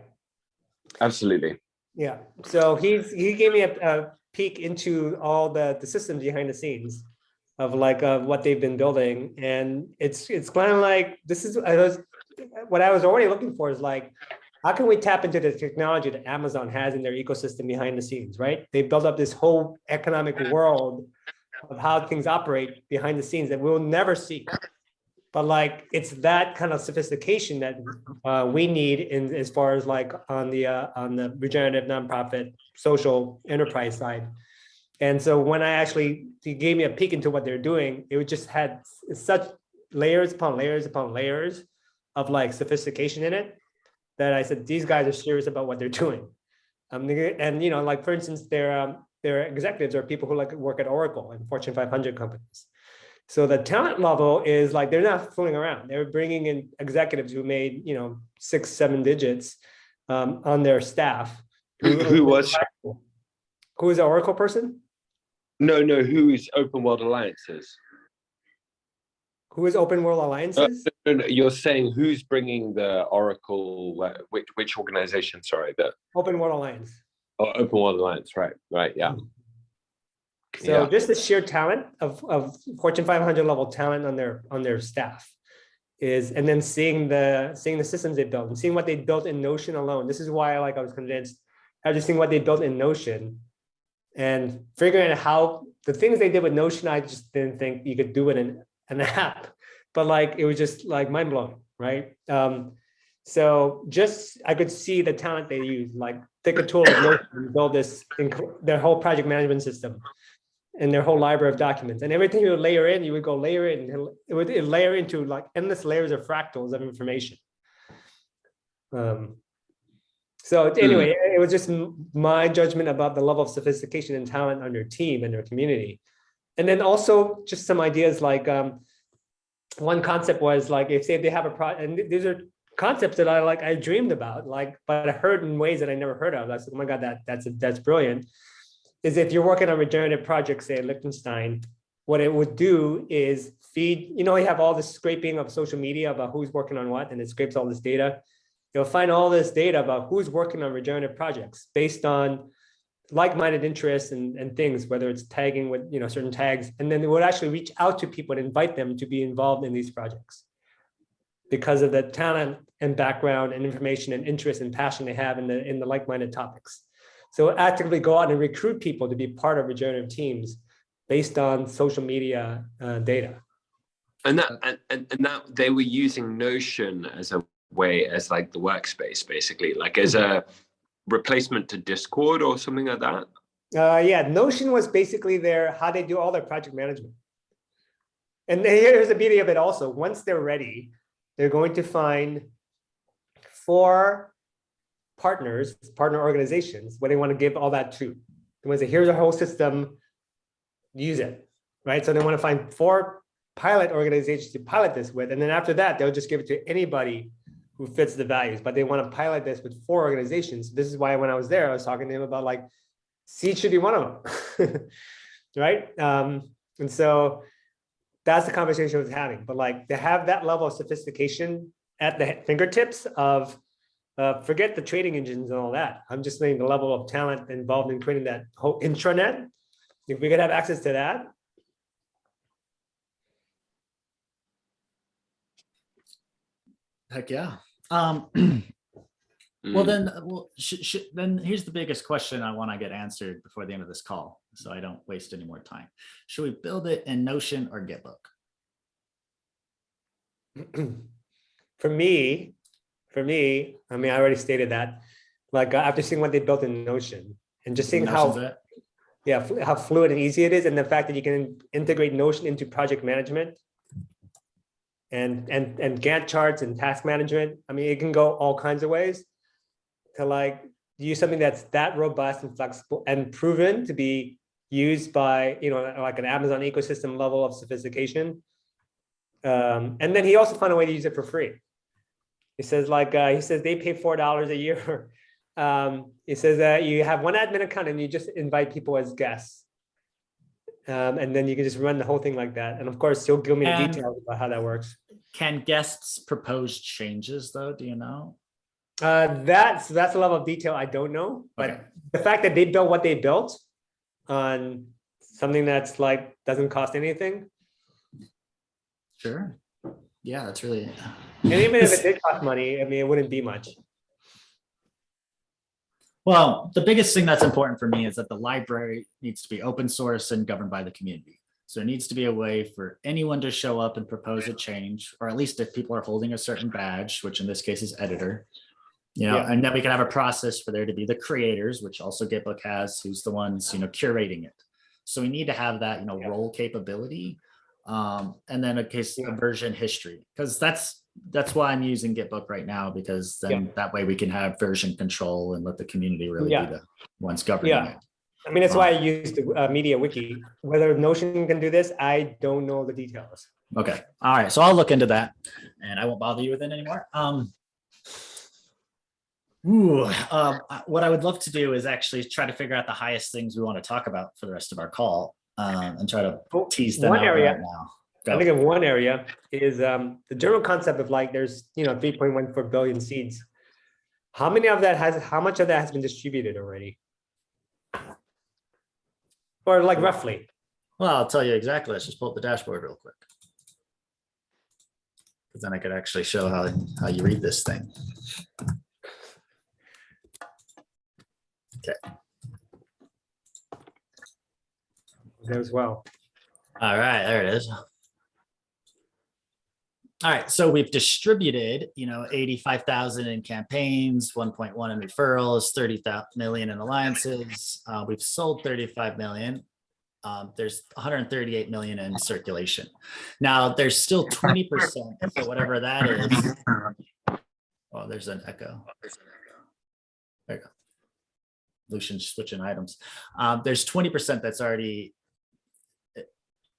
Absolutely. Yeah. So he gave me a peek into all the systems behind the scenes of like what they've been building, and it's kind of like this is what I was already looking for, is like how can we tap into the technology that Amazon has in their ecosystem behind the scenes, right? They built up this whole economic world of how things operate behind the scenes that we'll never see. But like, it's that kind of sophistication that we need in as far as like on the regenerative nonprofit social enterprise side. And so when he gave me a peek into what they're doing, it just had such layers upon layers upon layers of like sophistication in it that I said, these guys are serious about what they're doing. And like for instance, their executives are people who like work at Oracle and Fortune 500 companies. So the talent level is like, they're not fooling around. They're bringing in executives who made, 6, 7 digits on their staff. Who was? Who is an Oracle person? No, who is Open World Alliances? Who is Open World Alliances? No, you're saying who's bringing the Oracle, which organization, sorry, the Open World Alliance. Oh, Open World Alliance, right, yeah. So just the sheer talent of Fortune 500 level talent on their staff and then seeing the systems they built and seeing what they built in Notion alone. This is why I was convinced after seeing what they built in Notion and figuring out how the things they did with Notion, I just didn't think you could do it in an app, but like, it was just like mind blowing, right? So just, I could see the talent they use, like take a tool like Notion and build their whole project management system and their whole library of documents, and everything you would layer in, you would go layer in, and it would layer into like endless layers of fractals of information. So anyway, it was just my judgment about the level of sophistication and talent on their team and their community. And then also just some ideas like one concept was like, if say they have a project, and these are concepts that I dreamed about, but I heard in ways that I never heard of. I said, oh my God, that's brilliant. Is if you're working on regenerative projects, say Liechtenstein, what it would do is feed, you have all this scraping of social media about who's working on what, and it scrapes all this data. You'll find all this data about who's working on regenerative projects based on like-minded interests and things, whether it's tagging with certain tags, and then it would actually reach out to people and invite them to be involved in these projects because of the talent and background and information and interest and passion they have in the like-minded topics. So actively go out and recruit people to be part of regenerative teams based on social media data. And that they were using Notion as a way, as like the workspace, basically, like as a replacement to Discord or something like that. Yeah, Notion was basically how they do all their project management. And here's the beauty of it also. Once they're ready, they're going to find 4 partner organizations where they want to give all that to. They want to say, here's our whole system, use it, right? So they want to find 4 pilot organizations to pilot this with. And then after that, they'll just give it to anybody who fits the values, but they want to pilot this with 4 organizations. This is why when I was there, I was talking to him about like, SEEDS should be one of them, right? And so that's the conversation I was having, but like to have that level of sophistication at the fingertips of, forget the trading engines and all that. I'm just saying the level of talent involved in creating that whole intranet. If we could have access to that. Heck yeah. Well, then here's the biggest question I want to get answered before the end of this call, so I don't waste any more time. Should we build it in Notion or GitBook? For me, I mean, I already stated that. Like after seeing what they built in Notion and just seeing how fluid and easy it is, and the fact that you can integrate Notion into project management and Gantt charts and task management. I mean, it can go all kinds of ways to like use something that's that robust and flexible and proven to be used by, like an Amazon ecosystem level of sophistication. And then he also found a way to use it for free. He says they pay $4 a year. He says that you have one admin account and you just invite people as guests. And then you can just run the whole thing like that. And of course, he'll give me the details about how that works. Can guests propose changes though? Do you know? That's a level of detail I don't know. But the fact that they built what they built on something that's like doesn't cost anything. Sure. Yeah, that's really. And even if it did cost money, I mean, it wouldn't be much. Well, the biggest thing that's important for me is that the library needs to be open source and governed by the community. So there needs to be a way for anyone to show up and propose a change, or at least if people are holding a certain badge, which in this case is editor, and then we can have a process for there to be the creators, which also Gitbook has, who's the ones, curating it. So we need to have that, role capability. And then a version history, because that's why I'm using Gitbook right now, because then that way we can have version control and let the community really be the ones governing it. I mean, that's why I used the media wiki. Whether Notion can do this, I don't know the details. Okay. All right. So I'll look into that and I won't bother you with it anymore. What I would love to do is actually try to figure out the highest things we want to talk about for the rest of our call, and try to tease them out right now. I think of one area is the general concept of like there's 3.14 billion seeds. How much of that has been distributed already? Or like roughly? Well, I'll tell you exactly. Let's just pull up the dashboard real quick, because then I could actually show how you read this thing. Okay. There as well. All right, there it is. All right, so we've distributed, 85,000 in campaigns, 1.1 in referrals, 30 million in alliances. We've sold 35 million. There's 138 million in circulation. Now there's still 20%, so whatever that is. Oh, there's an echo. There you go. Lucian's switching items. There's 20% that's already,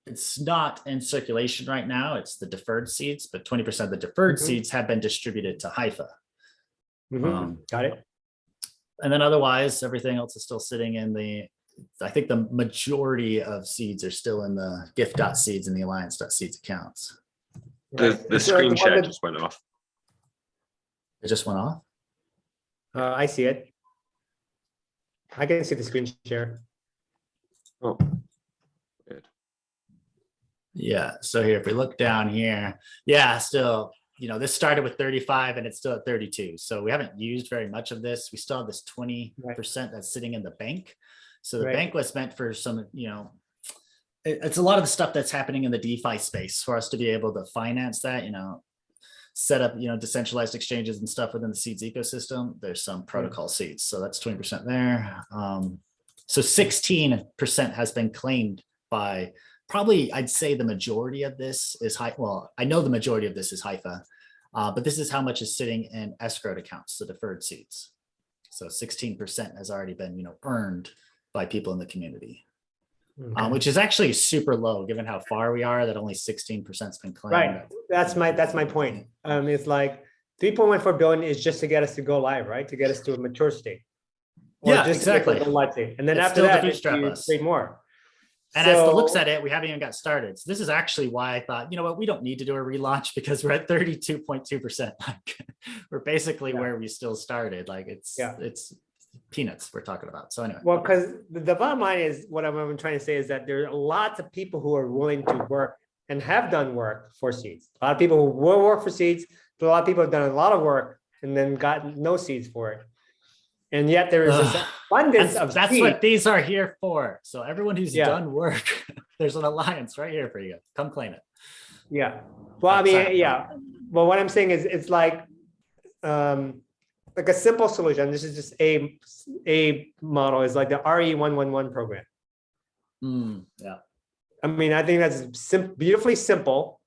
it's not in circulation right now. It's the deferred seeds, but 20% of the deferred seeds have been distributed to Haifa. Got it. And then otherwise, everything else is still sitting in I think the majority of seeds are still in the gift.seeds and the alliance.seeds accounts. The screen share just went off. It just went off? I see it. I can see the screen share. Oh, good. Yeah, so here, if we look down here, still, this started with 35 and it's still at 32. So we haven't used very much of this. We still have this 20% that's sitting in the bank. So the bank was meant for some, it's a lot of the stuff that's happening in the DeFi space for us to be able to finance that, set up, decentralized exchanges and stuff within the Seeds ecosystem. There's some protocol seeds. So that's 20% there. So 16% has been claimed by probably, I'd say the majority of this is I know the majority of this is Haifa, but this is how much is sitting in escrowed accounts, the deferred seeds. So 16% has already been, earned by people in the community, which is actually super low given how far we are, that only 16% has been claimed. Right, that's my point. It's like 3.14 billion is just to get us to go live, right? To get us to a mature state. Or just exactly. To go live state. And then after that, you create more. And as the looks at it, we haven't even got started. So this is actually why I thought, we don't need to do a relaunch, because we're at 32.2%. We're basically where we still started. Like it's peanuts we're talking about. So anyway. Well, because the bottom line is what I'm trying to say is that there are lots of people who are willing to work and have done work for seeds. A lot of people who will work for seeds, but a lot of people have done a lot of work and then got no seeds for it. And yet there is this abundance of that's seeds. What these are here for. So everyone who's done work, there's an alliance right here for you. Come claim it. Yeah. Well, I mean, Well, what I'm saying is it's like a simple solution. This is just a model is like the RE111 program. Yeah. I mean, I think that's beautifully simple.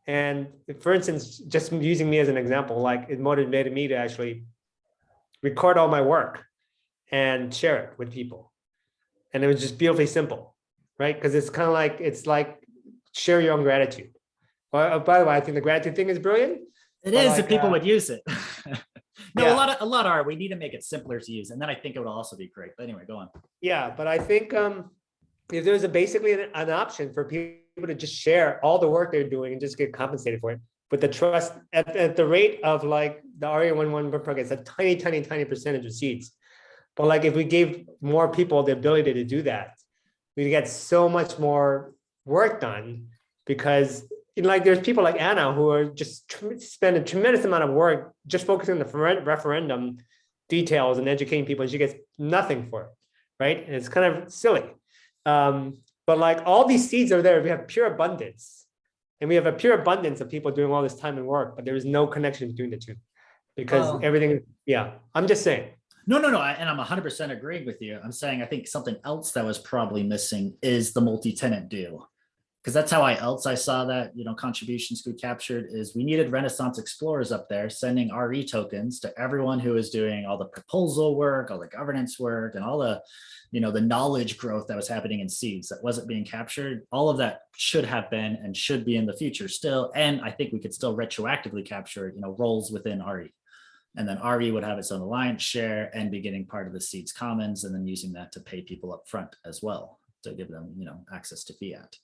And for instance, just using me as an example, like it motivated me to actually record all my work and share it with people. And it was just beautifully simple, right? Because it's kind of like share your own gratitude. Well, by the way, I think the gratitude thing is brilliant. It is if people would use it. No, a lot are. We need to make it simpler to use, and then I think it would also be great. But anyway, go on. Yeah, but I think if there's basically an option for people to just share all the work they're doing and just get compensated for it, with the trust at the rate of like the RE111 program, it's a tiny percentage of seeds. But like if we gave more people the ability to do that, we get so much more work done, because like there's people like Anna who are just spend a tremendous amount of work just focusing on the referendum details and educating people, and she gets nothing for it, right? And it's kind of silly. But like all these seeds are there. We have pure abundance, and we have a pure abundance of people doing all this time and work, but there is no connection between the two because everything. Yeah, I'm just saying. No, and I'm 100% agreeing with you. I'm saying I think something else that was probably missing is the multi-tenant due. Because that's how I saw that, contributions could be captured is we needed Renaissance explorers up there sending RE tokens to everyone who was doing all the proposal work, all the governance work, and all the, the knowledge growth that was happening in seeds that wasn't being captured. All of that should have been and should be in the future still. And I think we could still retroactively capture, roles within RE. And then RE would have its own alliance share and be getting part of the seeds commons and then using that to pay people up front as well to give them, access to fiat.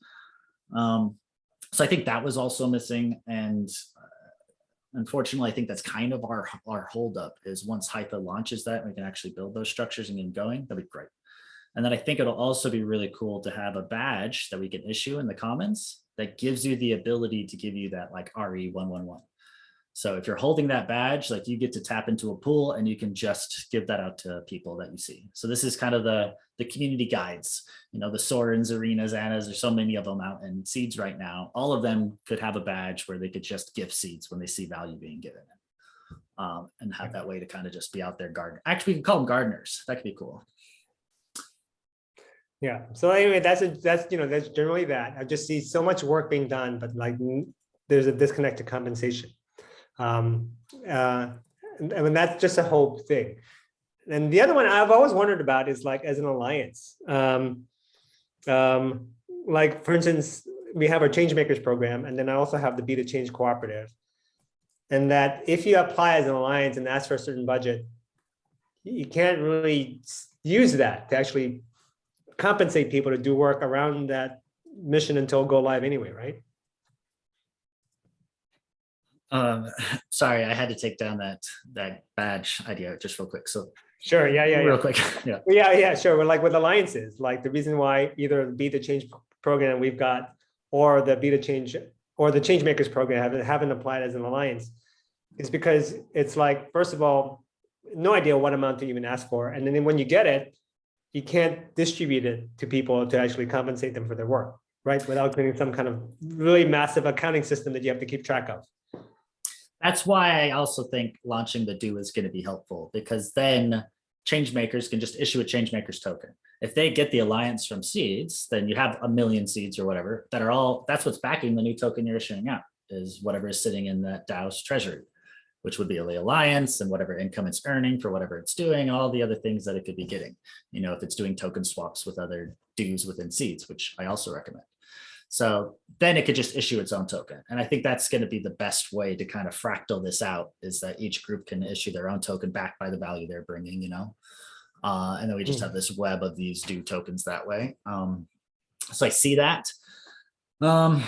So I think that was also missing. And unfortunately, I think that's kind of our holdup is once Hytha launches that, we can actually build those structures and get going. That'd be great. And then I think it'll also be really cool to have a badge that we can issue in the commons that gives you the ability to give you that like RE111. So if you're holding that badge, like you get to tap into a pool and you can just give that out to people that you see. So this is kind of the community guides, the Sorens, Arenas, Annas, there's so many of them out in seeds right now. All of them could have a badge where they could just give seeds when they see value being given. And have that way to kind of just be out there gardening. Actually, we can call them gardeners. That could be cool. Yeah. So anyway, that's generally that. I just see so much work being done, but like there's a disconnect to compensation. And that's just a whole thing. And the other one I've always wondered about is like as an alliance. Like for instance, we have our Changemakers program, and then I also have the Be the Change Cooperative. And that if you apply as an alliance and ask for a certain budget, you can't really use that to actually compensate people to do work around that mission until go live anyway, right? Sorry, I had to take down that badge idea just real quick. So sure, yeah. Real quick, yeah. Yeah, sure. We're like with alliances, like the reason why either the Be the Change program we've got or the Be the Change or the Changemakers program haven't applied as an alliance is because it's like, first of all, no idea what amount to even ask for. And then when you get it, you can't distribute it to people to actually compensate them for their work, right? Without creating some kind of really massive accounting system that you have to keep track of. That's why I also think launching the due is going to be helpful, because then Changemakers can just issue a Changemakers token. If they get the alliance from seeds, then you have 1 million seeds or whatever that are all, that's what's backing the new token you're issuing out, is whatever is sitting in that DAO's treasury, which would be the alliance and whatever income it's earning for whatever it's doing, all the other things that it could be getting, if it's doing token swaps with other dues within seeds, which I also recommend. So then it could just issue its own token. And I think that's going to be the best way to kind of fractal this out, is that each group can issue their own token backed by the value they're bringing, and then we just have this web of these due tokens that way. So I see that. I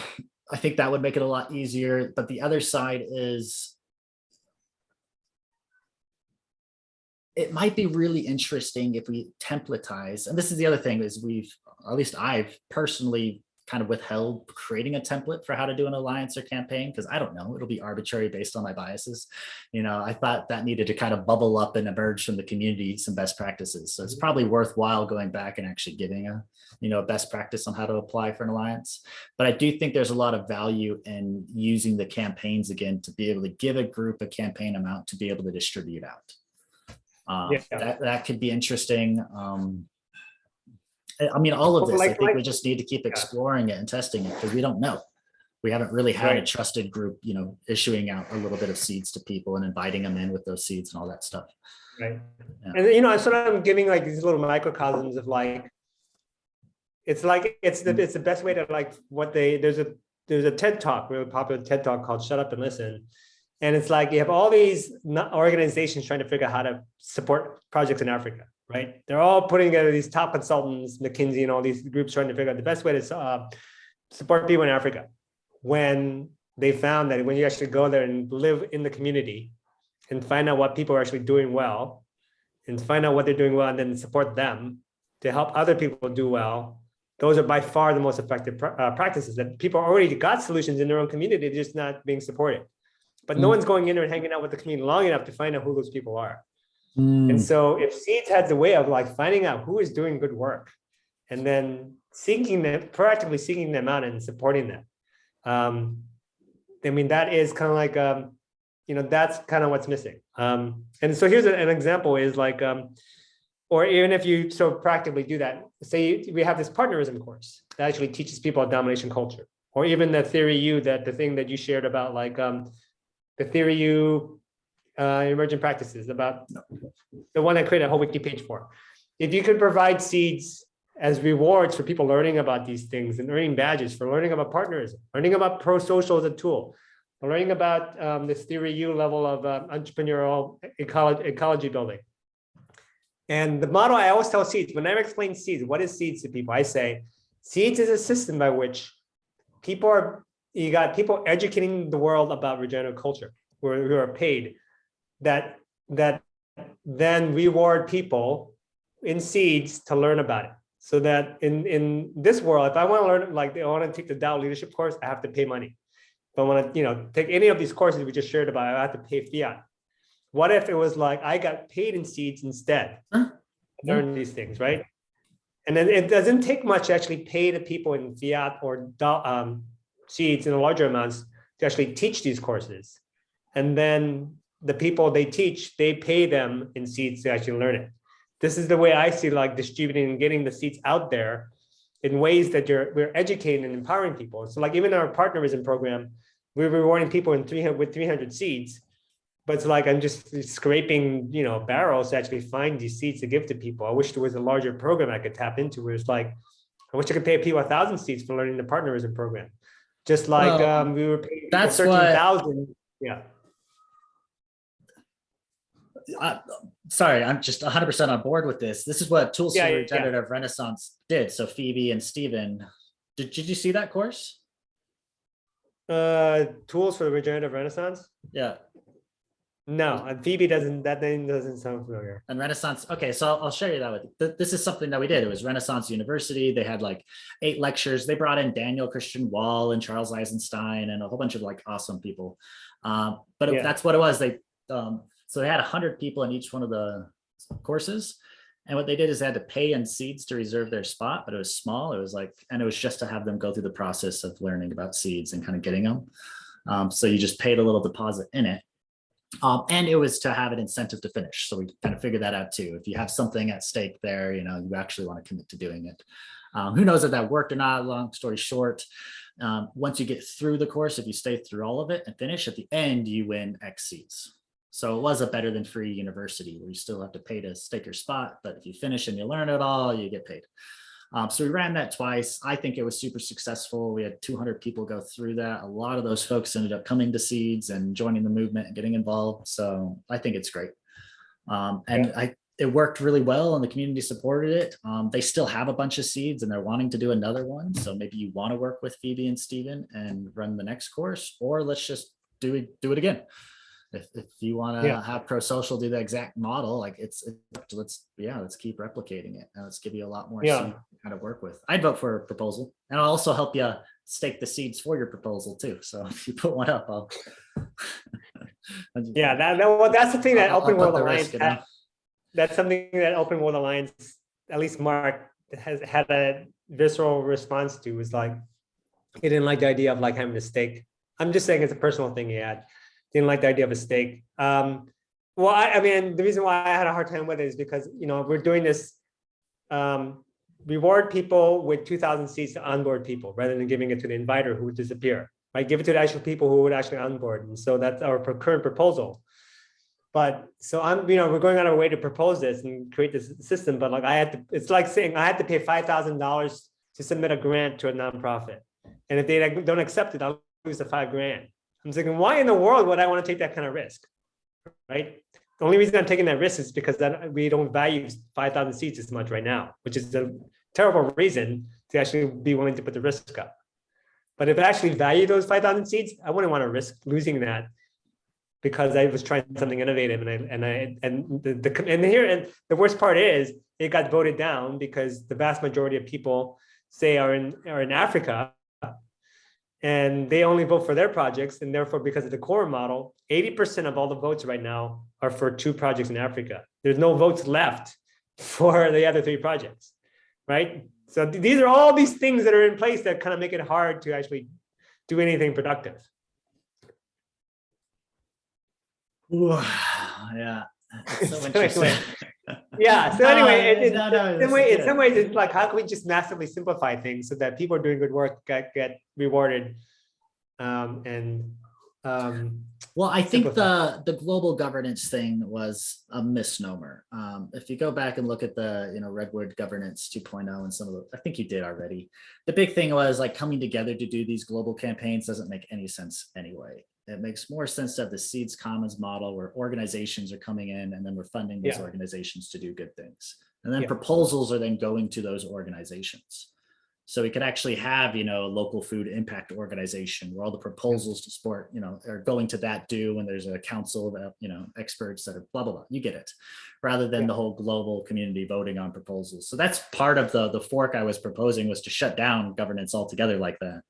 think that would make it a lot easier. But the other side is, it might be really interesting if we templatize, and this is the other thing, is at least I've personally kind of withheld creating a template for how to do an alliance or campaign, because I don't know, it'll be arbitrary based on my biases. I thought that needed to kind of bubble up and emerge from the community some best practices. So it's probably worthwhile going back and actually giving a best practice on how to apply for an alliance. But I do think there's a lot of value in using the campaigns again to be able to give a group a campaign amount to be able to distribute out. That could be interesting. I mean, all of this, I think we just need to keep exploring it and testing it, because we don't know. We haven't really had a trusted group, issuing out a little bit of seeds to people and inviting them in with those seeds and all that stuff. Right. Yeah. And, so I'm giving like these little microcosms of like, it's the best way to like there's a TED Talk, really popular TED Talk called Shut Up and Listen. And it's like, you have all these organizations trying to figure out how to support projects in Africa. Right? They're all putting together these top consultants, McKinsey and all these groups trying to figure out the best way to support people in Africa. When they found that when you actually go there and live in the community and find out what people are actually doing well and find out what they're doing well and then support them to help other people do well, those are by far the most effective practices, that people already got solutions in their own community, they're just not being supported. But no one's going in there and hanging out with the community long enough to find out who those people are. And so if Seeds has a way of like finding out who is doing good work and then seeking them, proactively seeking them out and supporting them. I mean, that is kind of like, that's kind of what's missing. And so here's an example is like, or even if you so practically do that, say we have this partnerism course that actually teaches people about domination culture, or even the theory U, that the thing that you shared about like the theory U emergent practices, about the one I created a whole wiki page for. If you could provide seeds as rewards for people learning about these things and earning badges for learning about partnerism, learning about pro-social as a tool, learning about this theory U level of entrepreneurial ecology building. And the model I always tell Seeds, whenever I explain Seeds, what is Seeds to people? I say, Seeds is a system by which you got people educating the world about regenerative culture who are paid, that then reward people in Seeds to learn about it. So that in this world, if I want to learn, like I want to take the DAO leadership course, I have to pay money. If I want to, take any of these courses we just shared about, I have to pay fiat. What if it was like I got paid in Seeds instead? Learn these things, right? And then it doesn't take much to actually pay the people in fiat or Seeds in larger amounts to actually teach these courses. And then the people they teach, they pay them in Seeds to actually learn it. This is the way I see like distributing and getting the Seeds out there in ways that we're educating and empowering people. So like even our partnerism program, we're rewarding people with 300 Seeds, but it's like I'm just scraping, barrels to actually find these Seeds to give to people. I wish there was a larger program I could tap into where it's like, I wish I could pay people 1,000 Seeds for learning the partnerism program. Just like we were paying 13,000. Yeah. Sorry, I'm just 100% on board with this. This is what Tools for Regenerative Renaissance did. So Phoebe and Stephen, did you see that course? Tools for the Regenerative Renaissance? Yeah. No, Phoebe doesn't, that name doesn't sound familiar. And Renaissance, okay, so I'll share you that with you. This is something that we did. It was Renaissance University. They had like 8 lectures. They brought in Daniel Christian Wall and Charles Eisenstein and a whole bunch of like awesome people. That's what it was. So they had 100 people in each one of the courses. And what they did is they had to pay in Seeds to reserve their spot, but it was small. It was like, and it was just to have them go through the process of learning about Seeds and kind of getting them. So you just paid a little deposit in it. And it was to have an incentive to finish. So we kind of figured that out too. If you have something at stake there, you actually want to commit to doing it. Who knows if that worked or not, long story short. Once you get through the course, if you stay through all of it and finish, at the end, you win X Seeds. So it was a better than free university where you still have to pay to stake your spot. But if you finish and you learn it all, you get paid. So we ran that twice. I think it was super successful. We had 200 people go through that. A lot of those folks ended up coming to Seeds and joining the movement and getting involved. So I think it's great. It worked really well and the community supported it. They still have a bunch of Seeds and they're wanting to do another one. So maybe you want to work with Phoebe and Stephen and run the next course, or let's just do it again. If you want to have pro-social do the exact model, like let's keep replicating it. And let's give you a lot more Seeds to kind of work with. I'd vote for a proposal, and I'll also help you stake the Seeds for your proposal too. So if you put one up, I'll. That's the thing that Open World Alliance. That's something that Open World Alliance, at least Mark, has had a visceral response to. Was like he didn't like the idea of like having a stake. I'm just saying it's a personal thing he had. Didn't like the idea of a stake. I mean, the reason why I had a hard time with it is because, we're doing this, reward people with 2,000 Seeds to onboard people rather than giving it to the inviter who would disappear, right? Give it to the actual people who would actually onboard. And so that's our current proposal. But so we're going on our way to propose this and create this system. But like it's like saying I had to pay $5,000 to submit a grant to a nonprofit. And if they don't accept it, I'll lose the $5,000. I'm thinking, why in the world would I want to take that kind of risk, right? The only reason I'm taking that risk is because we don't value 5,000 Seeds as much right now, which is a terrible reason to actually be willing to put the risk up. But if I actually value those 5,000 Seeds, I wouldn't want to risk losing that because I was trying something innovative, and the worst part is it got voted down because the vast majority of people say are in Africa. and they only vote for their projects. And therefore, because of the core model, 80% of all the votes right now are for 2 projects in Africa. There's no votes left for the other 3 projects, right? So these are all these things that are in place that kind of make it hard to actually do anything productive. Yeah. It's so So interesting. anyway, yeah. So anyway, in some ways, it's good. like, how can we just massively simplify things so that people doing good work get rewarded? Well, I think simplify. the global governance thing was a misnomer. If you go back and look at the Redwood Governance 2.0 and some of the, I think you did already. The big thing was like coming together to do these global campaigns doesn't make any sense anyway. It makes more sense to have the SEEDS Commons model where organizations are coming in and then we're funding those organizations to do good things. And then proposals are then going to those organizations. So we could actually have, local food impact organization where all the proposals to support, are going to that due, and there's a council of, experts that are blah, blah, blah. You get it, rather than the whole global community voting on proposals. So that's part of the fork I was proposing, was to shut down governance altogether like that,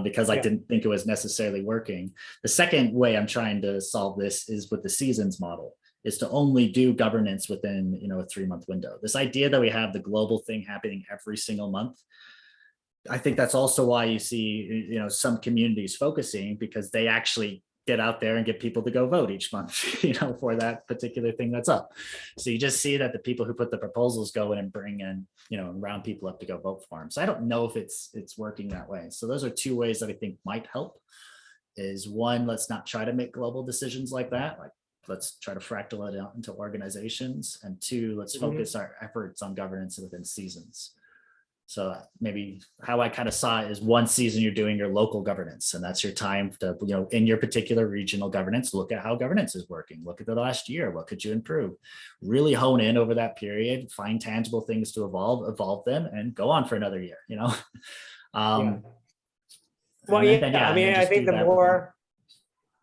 because I didn't think it was necessarily working. The second way I'm trying to solve this is with the seasons model, is to only do governance within, a 3-month window. This idea that we have the global thing happening every single month, I think that's also why you see, some communities focusing, because they actually get out there and get people to go vote each month, for that particular thing that's up. So you just see that the people who put the proposals go in and bring in, and round people up to go vote for them. So I don't know if it's working that way. So those are 2 ways that I think might help. Is 1, let's not try to make global decisions like that. Like, let's try to fractal it out into organizations. And 2, let's focus our efforts on governance within seasons. So maybe how I kind of saw it is 1 season you're doing your local governance, and that's your time to, in your particular regional governance, look at how governance is working. Look at the last year. What could you improve? Really hone in over that period, find tangible things to evolve them, and go on for another year, Well, I think the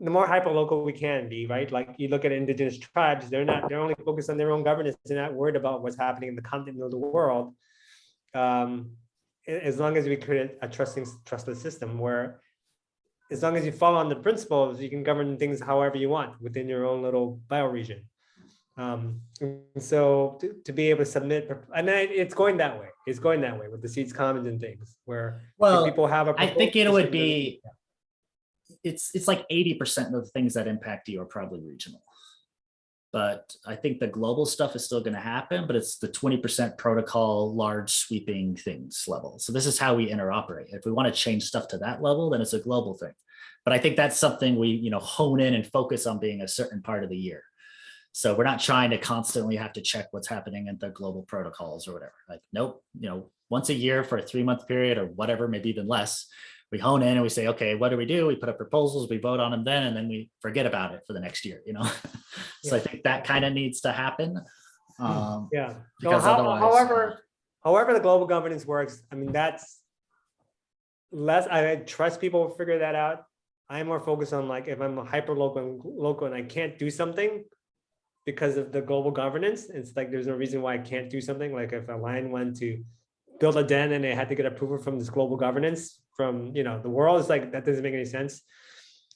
more hyper-local we can be, right? Like, you look at indigenous tribes, they're only focused on their own governance. They're not worried about what's happening in the continent of the world. As long as we create a trustless system where, as long as you follow on the principles, you can govern things however you want within your own little bioregion. So to be able to submit, and it's going that way. It's going that way with the SEEDS Commons and things where people have a. I think it would be. It's like 80% of the things that impact you are probably regional. But I think the global stuff is still going to happen, but it's the 20% protocol, large sweeping things level. So this is how we interoperate. If we want to change stuff to that level, then it's a global thing. But I think that's something we, hone in and focus on being a certain part of the year. So we're not trying to constantly have to check what's happening in the global protocols or whatever. Like, nope, once a year for a 3-month period or whatever, maybe even less, we hone in and we say, okay, what do? We put up proposals, we vote on them then, and then we forget about it for the next year, So I think that kind of needs to happen. Because however the global governance works, I mean, that's less, I trust people will figure that out. I'm more focused on, like, if I'm a hyper local and I can't do something because of the global governance, it's like, there's no reason why I can't do something. Like, if a lion went to build a den and they had to get approval from this global governance from, the world, it's like, that doesn't make any sense.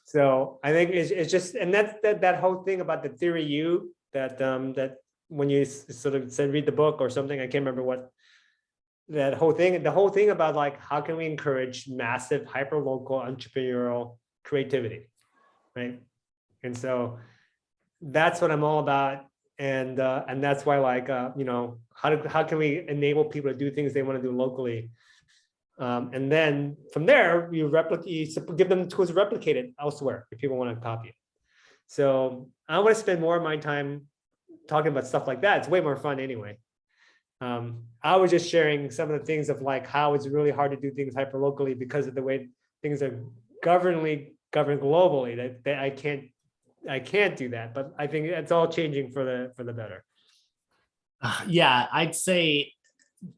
So I think it's just, and that's that whole thing about the theory that when you sort of said read the book or something, I can't remember what, the whole thing about, like, how can we encourage massive hyper local entrepreneurial creativity, right? And so that's what I'm all about. And that's why, like, how can we enable people to do things they want to do locally? And then from there, you give them the tools to replicate it elsewhere if people want to copy it. So I want to spend more of my time talking about stuff like that. It's way more fun anyway. I was just sharing some of the things of, like, how it's really hard to do things hyper locally because of the way things are governed globally. That I can't do that, but I think it's all changing for the better. Yeah, I'd say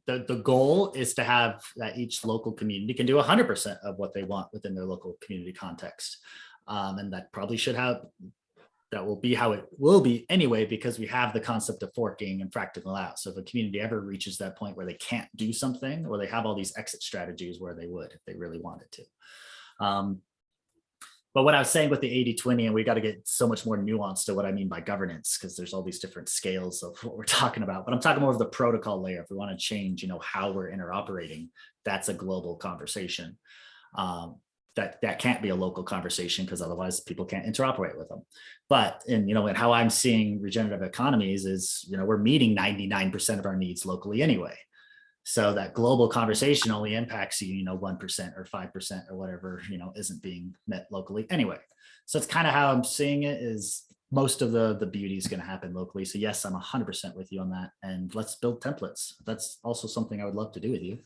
the goal is to have that each local community can do 100% of what they want within their local community context. And that probably that will be how it will be anyway, because we have the concept of forking and fractal out. So if a community ever reaches that point where they can't do something, or they have all these exit strategies where they would if they really wanted to. But what I was saying with the 80-20, and we got to get so much more nuanced to what I mean by governance, because there's all these different scales of what we're talking about. But I'm talking more of the protocol layer. If we want to change, how we're interoperating, that's a global conversation. That can't be a local conversation, because otherwise people can't interoperate with them. But and how I'm seeing regenerative economies is we're meeting 99% of our needs locally anyway. So that global conversation only impacts you 1% or 5% or whatever isn't being met locally anyway. So it's kind of how I'm seeing it, is most of the beauty is going to happen locally. So yes, I'm 100% with you on that. And let's build templates. That's also something I would love to do with you.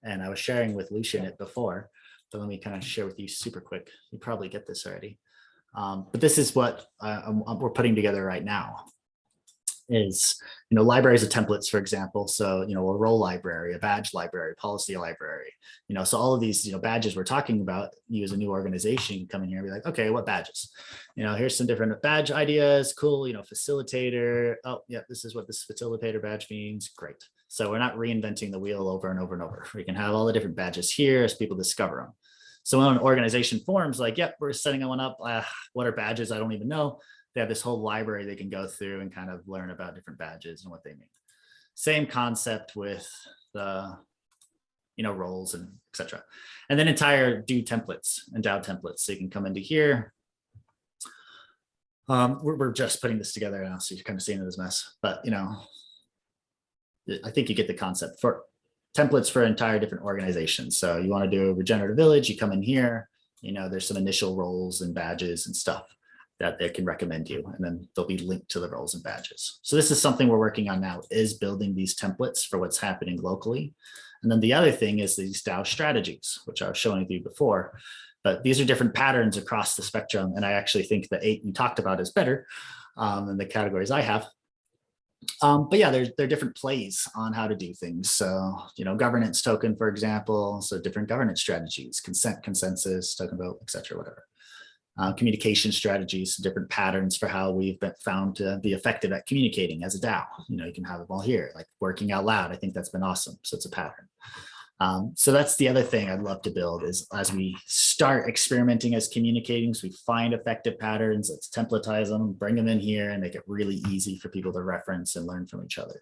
And I was sharing with Lucien it before. So let me kind of share with you super quick. You probably get this already. But this is what we're putting together right now. Is libraries of templates, for example. So a role library, a badge library, policy library. So all of these badges we're talking about. You as a new organization come in here and be like, okay, what badges? Here's some different badge ideas. Cool. Facilitator. Oh yeah, this is what this facilitator badge means. Great. So we're not reinventing the wheel over and over and over. We can have all the different badges here as people discover them. So when an organization forms, like, yep, we're setting one up. What are badges? I don't even know. They have this whole library they can go through and kind of learn about different badges and what they mean. Same concept with the, roles and etc. And then entire templates, endowed templates. So you can come into here. We're just putting this together now, so you're kind of seeing it as a mess. But I think you get the concept for templates for entire different organizations. So you want to do a regenerative village, you come in here. There's some initial roles and badges and stuff that they can recommend you, and then they'll be linked to the roles and badges. So this is something we're working on now, is building these templates for what's happening locally. And then the other thing is these DAO strategies, which I was showing you before, but these are different patterns across the spectrum. And I actually think the 8 you talked about is better than the categories I have. But yeah, there are different plays on how to do things. So, governance token, for example, so different governance strategies, consent, consensus, token vote, et cetera, whatever. Communication strategies, different patterns for how we've been found to be effective at communicating as a DAO. You can have them all here, like working out loud. I think that's been awesome. So it's a pattern. So that's the other thing I'd love to build, is as we start experimenting as communicating, so we find effective patterns, let's templatize them, bring them in here and make it really easy for people to reference and learn from each other.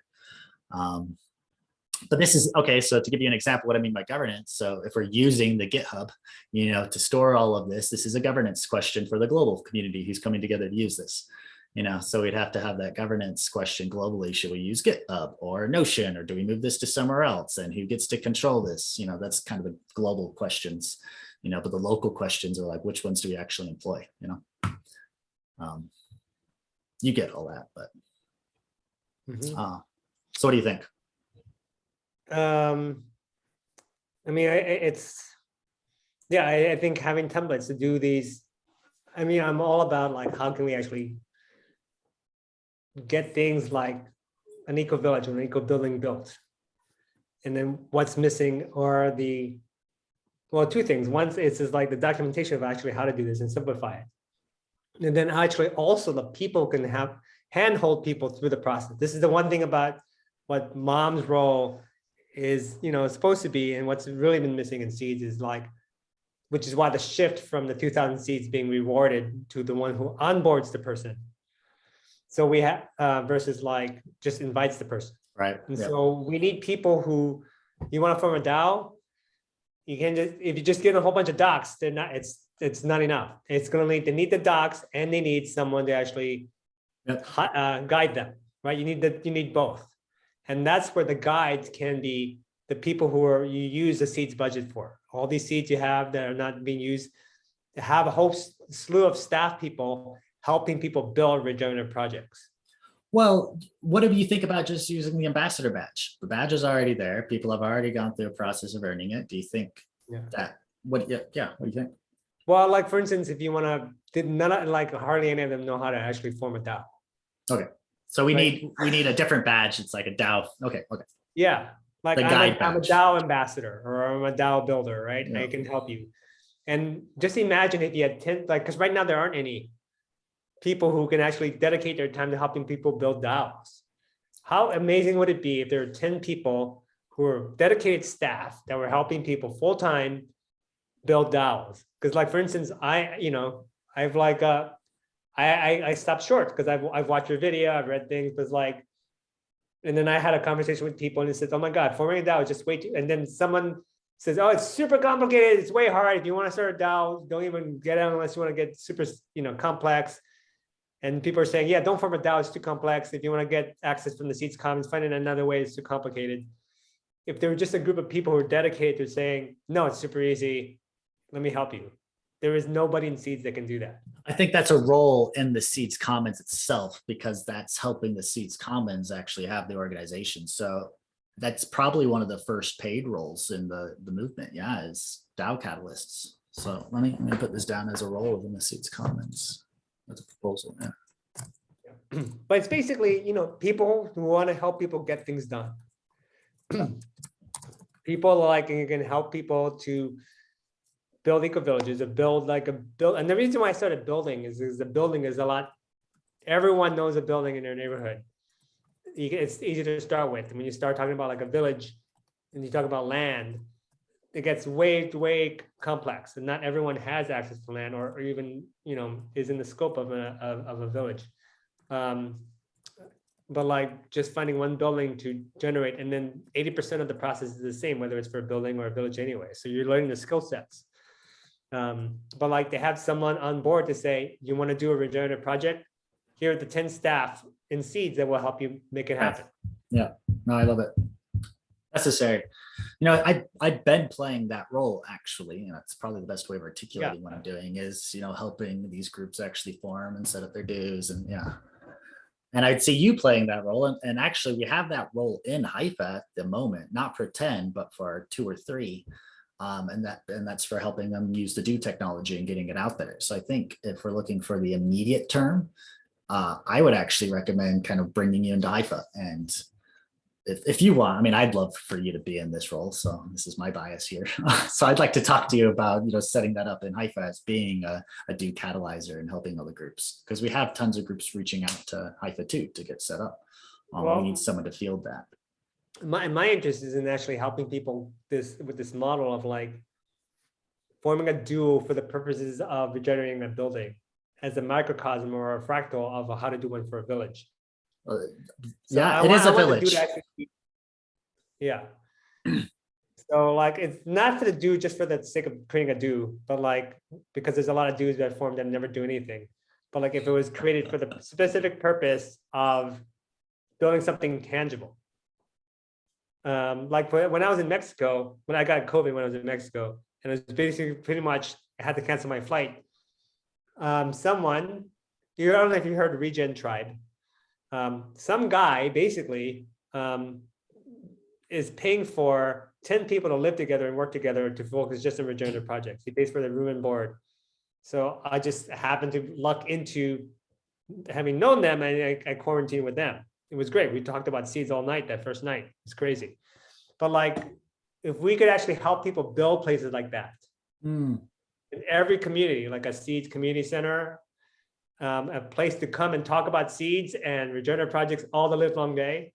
But this is, okay, so to give you an example, what I mean by governance. So if we're using the GitHub, to store all of this, this is a governance question for the global community who's coming together to use this. So we'd have to have that governance question globally. Should we use GitHub or Notion, or do we move this to somewhere else? And who gets to control this? That's kind of the global questions, but the local questions are like, which ones do we actually employ? You get all that, but so what do you think? I think having templates to do these, I'm all about like, how can we actually get things like an eco village or an eco building built? And then what's missing are two things. One is like the documentation of actually how to do this and simplify it. And then actually also the people can handhold people through the process. This is the one thing about what mom's role is, supposed to be, and what's really been missing in SEEDS is like, which is why the shift from the 2000 SEEDS being rewarded to the one who onboards the person. So we have versus like just invites the person. Right. And so we need people who, you want to form a DAO, you can just, if you just give them a whole bunch of docs, they're not, it's not enough. It's going to need, they need the docs and they need someone to actually guide them, right? You need both. And that's where the guides can be the people who you use the SEEDS budget for. All these seeds you have that are not being used, to have a whole slew of staff people helping people build regenerative projects. Well, what do you think about just using the ambassador badge? The badge is already there. People have already gone through a process of earning it. Do you think that, what do you think? Well, like for instance, if you want to, hardly any of them know how to actually form a DAO. Okay. So we need a different badge. It's like a DAO. Okay. Yeah. Like I'm a DAO ambassador, or I'm a DAO builder, right? Yeah. I can help you. And just imagine if you had 10, because right now there aren't any people who can actually dedicate their time to helping people build DAOs. How amazing would it be if there are 10 people who are dedicated staff that were helping people full-time build DAOs. Because like, for instance, I've like, I stopped short because I've watched your video, I've read things, but like, and then I had a conversation with people and it says, oh my God, forming a DAO is just way too, and then someone says, oh, it's super complicated, it's way hard. If you want to start a DAO, don't even get it unless you want to get super, complex. And people are saying, yeah, don't form a DAO, it's too complex. If you want to get access from the SEEDS Commons, finding another way is too complicated. If there were just a group of people who are dedicated to saying, no, it's super easy, let me help you. There is nobody in SEEDS that can do that. I think that's a role in the SEEDS Commons itself, because that's helping the SEEDS Commons actually have the organization. So that's probably one of the first paid roles in the movement. Yeah, is DAO catalysts. So let me put this down as a role within the SEEDS Commons. That's a proposal. Yeah. But it's basically, people who want to help people get things done. People like, and you can help people to build eco-villages, and the reason why I started building is the building is a lot, everyone knows a building in their neighborhood. It's easy to start with. When you start talking about like a village and you talk about land, it gets way complex, and not everyone has access to land or even, is in the scope of a village. But like just finding one building to generate, and then 80% of the process is the same, whether it's for a building or a village anyway. So you're learning the skill sets. But like to have someone on board to say, you want to do a regenerative project, here are the 10 staff in SEEDS that will help you make it happen. Yeah, no, I love it. Necessary. I've been playing that role actually, and that's probably the best way of articulating what I'm doing is, helping these groups actually form and set up their dues, and and I'd see you playing that role, and actually we have that role in Haifa at the moment, not for 10, but for 2 or 3. And that's for helping them use the do technology and getting it out there. So I think if we're looking for the immediate term, I would actually recommend kind of bringing you into Haifa. And if you want, I'd love for you to be in this role. So this is my bias here. So I'd like to talk to you about, setting that up in Haifa as being a do catalyzer and helping other groups, because we have tons of groups reaching out to Haifa too to get set up. We need someone to field that. My interest is in actually helping people with this model of like forming a duo for the purposes of regenerating a building as a microcosm or a fractal of how to do one for a village. It is a village. Yeah. So like, it's not for the do just for the sake of creating a do, but like, because there's a lot of do's that form that never do anything. But like if it was created for the specific purpose of building something tangible. Like when I was in Mexico, when I got COVID when I was in Mexico, and it was basically pretty much, I had to cancel my flight. Someone, I don't know if you heard of Regen Tribe. Some guy basically is paying for 10 people to live together and work together to focus just on regenerative projects. He pays for the room and board. So I just happened to luck into having known them, and I quarantined with them. It was great. We talked about SEEDS all night that first night. It's crazy. But like, if we could actually help people build places like that in every community, like a SEEDS community center, a place to come and talk about SEEDS and regenerative projects all the live long day,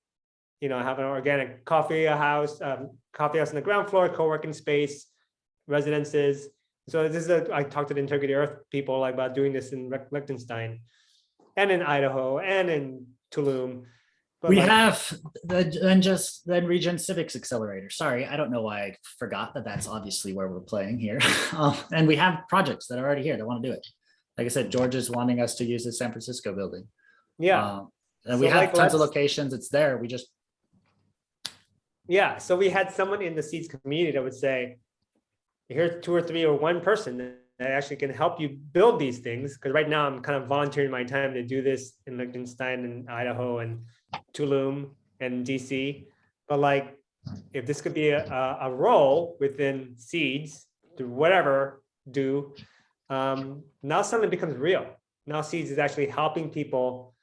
have an organic coffee house on the ground floor, co-working space, residences. So this is I talked to the Integrity Earth people like about doing this in Liechtenstein and in Idaho and in Tulum. But we have then Regen Civics Accelerator. Sorry, I don't know why I forgot that that's obviously where we're playing here. And we have projects that are already here that want to do it. Like I said, George is wanting us to use the San Francisco building. Yeah. And we have tons of locations. It's there. We just. Yeah. So we had someone in the SEEDS community that would say, here's 2 or 3 or 1 person that actually can help you build these things. Because right now I'm kind of volunteering my time to do this in Liechtenstein and Idaho and Tulum and DC. But like, if this could be a role within SEEDS to whatever do, now suddenly becomes real. Now SEEDS is actually helping people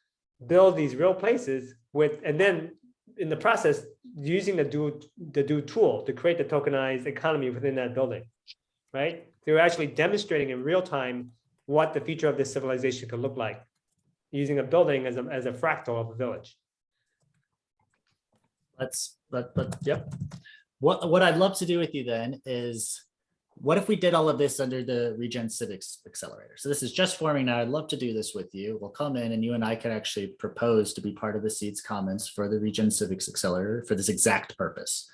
build these real places and then in the process, using the do tool to create the tokenized economy within that building, right? They're actually demonstrating in real time what the future of this civilization could look like using a building as a fractal of a village. Yep. What I'd love to do with you then is what if we did all of this under the Regen Civics Accelerator? So this is just forming now. I'd love to do this with you. We'll come in and you and I can actually propose to be part of the SEEDS Commons for the Regen Civics Accelerator for this exact purpose,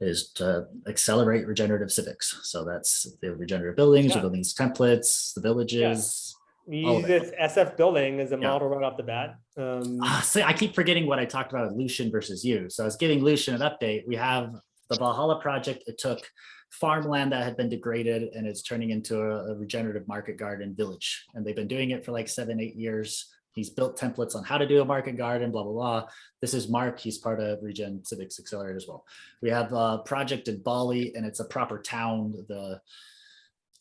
is to accelerate regenerative civics. So that's the regenerative buildings, the buildings templates, the villages. We use this SF building as a model right off the bat. So I keep forgetting what I talked about with Lucien versus you. So I was giving Lucien an update. We have the Valhalla project. It took farmland that had been degraded and it's turning into a regenerative market garden village. And they've been doing it for like 7-8 years. He's built templates on how to do a market garden, blah, blah, blah. This is Mark. He's part of Regen Civics Accelerator as well. We have a project in Bali and it's a proper town. The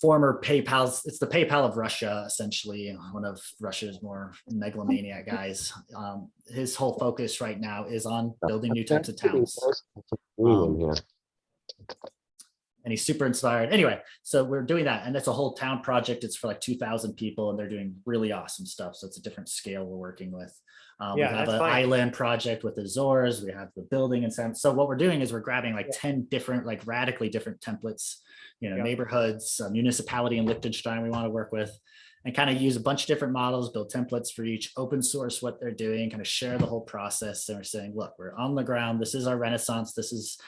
former PayPal's, it's the PayPal of Russia, essentially, one of Russia's more megalomaniac guys. His whole focus right now is on building new types of towns. And he's super inspired. Anyway, so we're doing that. And that's a whole town project. It's for like 2,000 people and they're doing really awesome stuff. So it's a different scale we're working with. We have an island project with Azores. We have the building and so what we're doing is we're grabbing like 10 different, like radically different templates, neighborhoods, municipality in Liechtenstein we want to work with, and kind of use a bunch of different models, build templates for each, open source what they're doing, kind of share the whole process. And we're saying, look, we're on the ground. This is our Renaissance. This is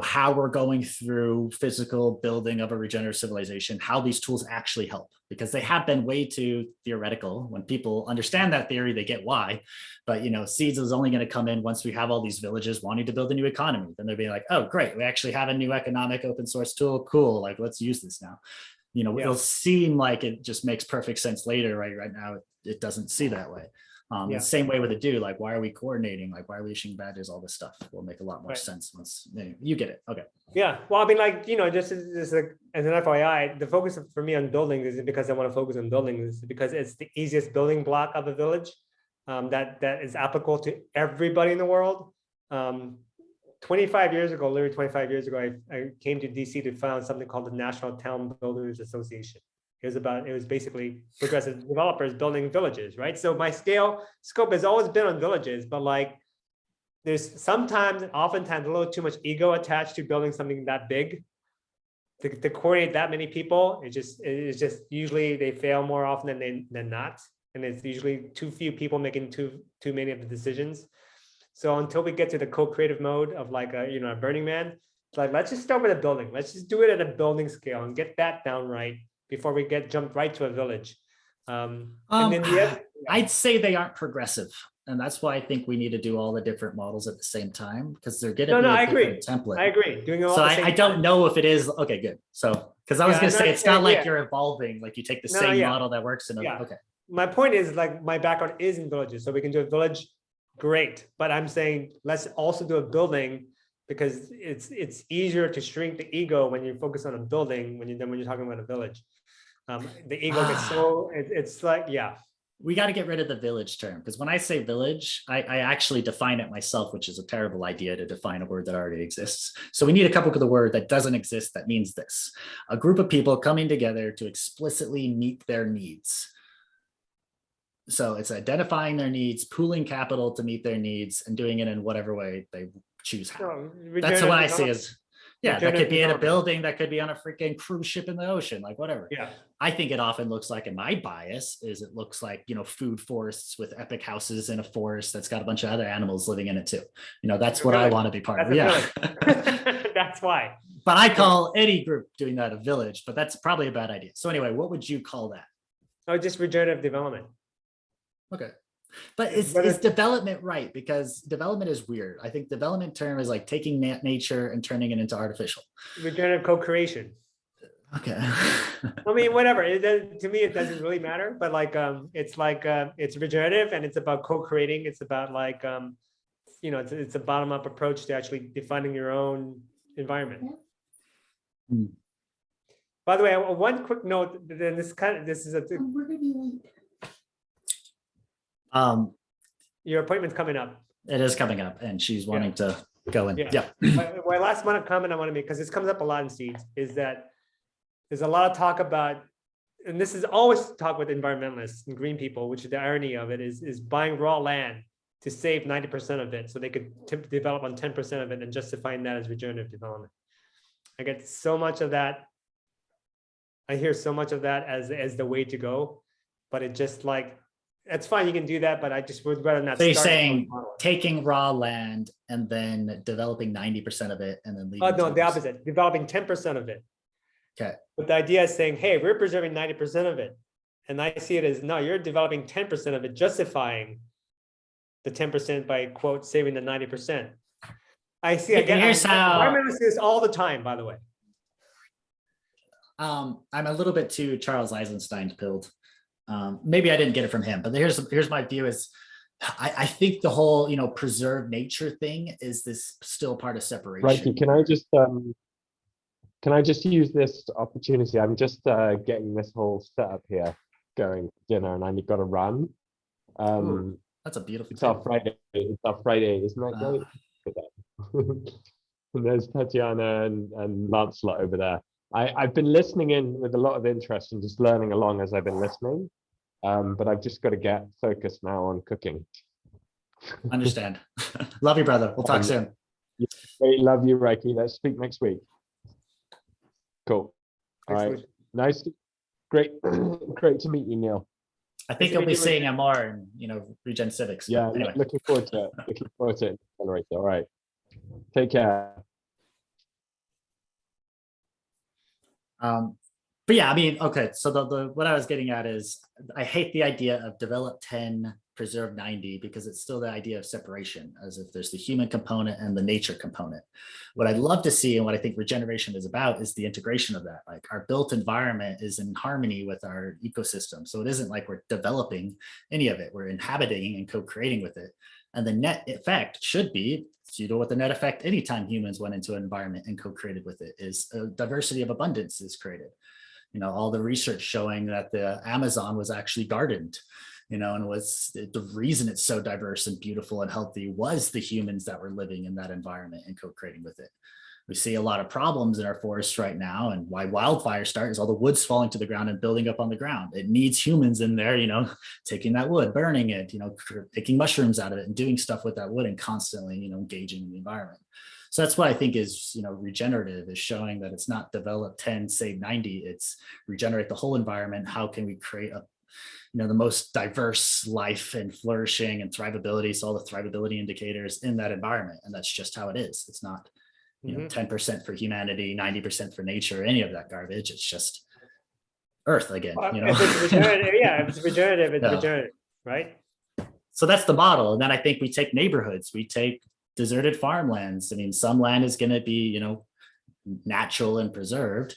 how we're going through physical building of a regenerative civilization, how these tools actually help, because they have been way too theoretical. When people understand that theory, they get why. But SEEDS is only going to come in once we have all these villages wanting to build a new economy. Then they'll be like, oh, great, we actually have a new economic open source tool. Cool, like let's use this now. It'll seem like it just makes perfect sense later, right? Right now, it doesn't see that way. The same way with a do, like, why are we coordinating? Like, why are we issuing badges? All this stuff will make a lot more sense once you get it. Okay. Yeah. Well, I mean, like, just as an FYI, the focus for me on building is because I want to focus on building is because it's the easiest building block of a village that is applicable to everybody in the world. 25 years ago, literally 25 years ago, I came to DC to found something called the National Town Builders Association. It was basically progressive developers building villages, right? So my scope has always been on villages, but like there's oftentimes a little too much ego attached to building something that big. To coordinate that many people, it's just usually they fail more often than not. And it's usually too few people making too many of the decisions. So until we get to the co-creative mode of like a Burning Man, it's like, let's just start with a building. Let's just do it at a building scale and get that down right before we jump right to a village. And then I'd say they aren't progressive. And that's why I think we need to do all the different models at the same time, because they're going to be a different template. I agree. Doing all so the same I don't know if it is. Okay, good. So, because I was going to say, it's not like you're evolving, like you take the same model that works in okay. My point is, like, my background is in villages. So we can do a village, great. But I'm saying, let's also do a building, because it's easier to shrink the ego when you focus on a building than when you're talking about a village. The ego gets it's like, we got to get rid of the village term, because when I say village, I actually define it myself, which is a terrible idea to define a word that already exists. So we need to come up with a word that doesn't exist that means this: a group of people coming together to explicitly meet their needs. So it's identifying their needs, pooling capital to meet their needs, and doing it in whatever way they choose how. That's what I see as, that could be in a building, that could be on a freaking cruise ship in the ocean, like whatever. I think it often looks like, and my bias is it looks like, food forests with epic houses in a forest that's got a bunch of other animals living in it too. That's what I want to be part of. That's why. But I call any group doing that a village, but that's probably a bad idea. So anyway, what would you call that? Oh, just regenerative development. Okay. But is development right? Because development is weird. I think development term is like taking nature and turning it into artificial. Regenerative co-creation. Okay. I mean, whatever. To me, it doesn't really matter. But like, it's regenerative and it's about co-creating. It's about like, it's a bottom-up approach to actually defining your own environment. Hmm. By the way, one quick note. Then this is a. We're gonna be late. Your appointment's coming up. It is coming up, and she's wanting to go in. Yeah. My last comment I want to make, because this comes up a lot in SEEDS, is that there's a lot of talk about, and this is always talk with environmentalists and green people, which the irony of it is buying raw land to save 90% of it, so they could develop on 10% of it and justifying that as regenerative development. I get so much of that I hear so much of that as the way to go, but it just like, that's fine, you can do that, but I just would rather not. So you're start saying from- taking raw land and then developing 90% of it and then leaving. Oh, no, the 10%. opposite, developing 10% of it. Okay. But the idea is saying, hey, we're preserving 90% of it. And I see it as, no, you're developing 10% of it, justifying the 10% by quote, saving the 90%. I see, again, Here's how- environmentalists do this all the time, by the way. I'm a little bit too Charles Eisenstein pilled. Maybe I didn't get it from him, but here's my view is I think the whole, preserve nature thing is this still part of separation. Righty, can I just use this opportunity? I'm just getting this whole setup here going for dinner, and I got to run. Ooh, that's a beautiful. It's our Friday. It's our Friday, isn't that great? And there's Tatiana and Lancelot over there. I've been listening in with a lot of interest and just learning along as I've been listening. But I've just got to get focused now on cooking. Understand. Love you, brother. We'll talk soon. Great, love you, Reiki. Let's speak next week. Cool. All right. Nice. Great. Great to meet you, Neil. I think you'll be seeing him more in, Regen Civics. Yeah, anyway. looking forward to it. Looking forward to it. Accelerator. All right. Take care. But yeah, I mean, okay. So the what I was getting at is I hate the idea of develop 10, preserve 90, because it's still the idea of separation, as if there's the human component and the nature component. What I'd love to see and what I think regeneration is about is the integration of that. Like our built environment is in harmony with our ecosystem. So it isn't like we're developing any of it. We're inhabiting and co-creating with it. And the net effect should be, what the net effect anytime humans went into an environment and co-created with it is a diversity of abundance is created. All the research showing that the Amazon was actually gardened, and was the reason it's so diverse and beautiful and healthy was the humans that were living in that environment and co-creating with it. We see a lot of problems in our forests right now, and why wildfires start is all the wood's falling to the ground and building up on the ground. It needs humans in there, taking that wood, burning it, picking mushrooms out of it and doing stuff with that wood and constantly, engaging in the environment. So that's what I think is, regenerative, is showing that it's not develop 10, save 90, it's regenerate the whole environment. How can we create the most diverse life and flourishing and thrivability? So all the thrivability indicators in that environment. And that's just how it is. It's not, 10% for humanity, 90% for nature, any of that garbage. It's just Earth again, If it's regenerative, if it's regenerative, it's regenerative, right? So that's the model. And then I think we take neighborhoods, we take deserted farmlands. I mean, some land is going to be, natural and preserved.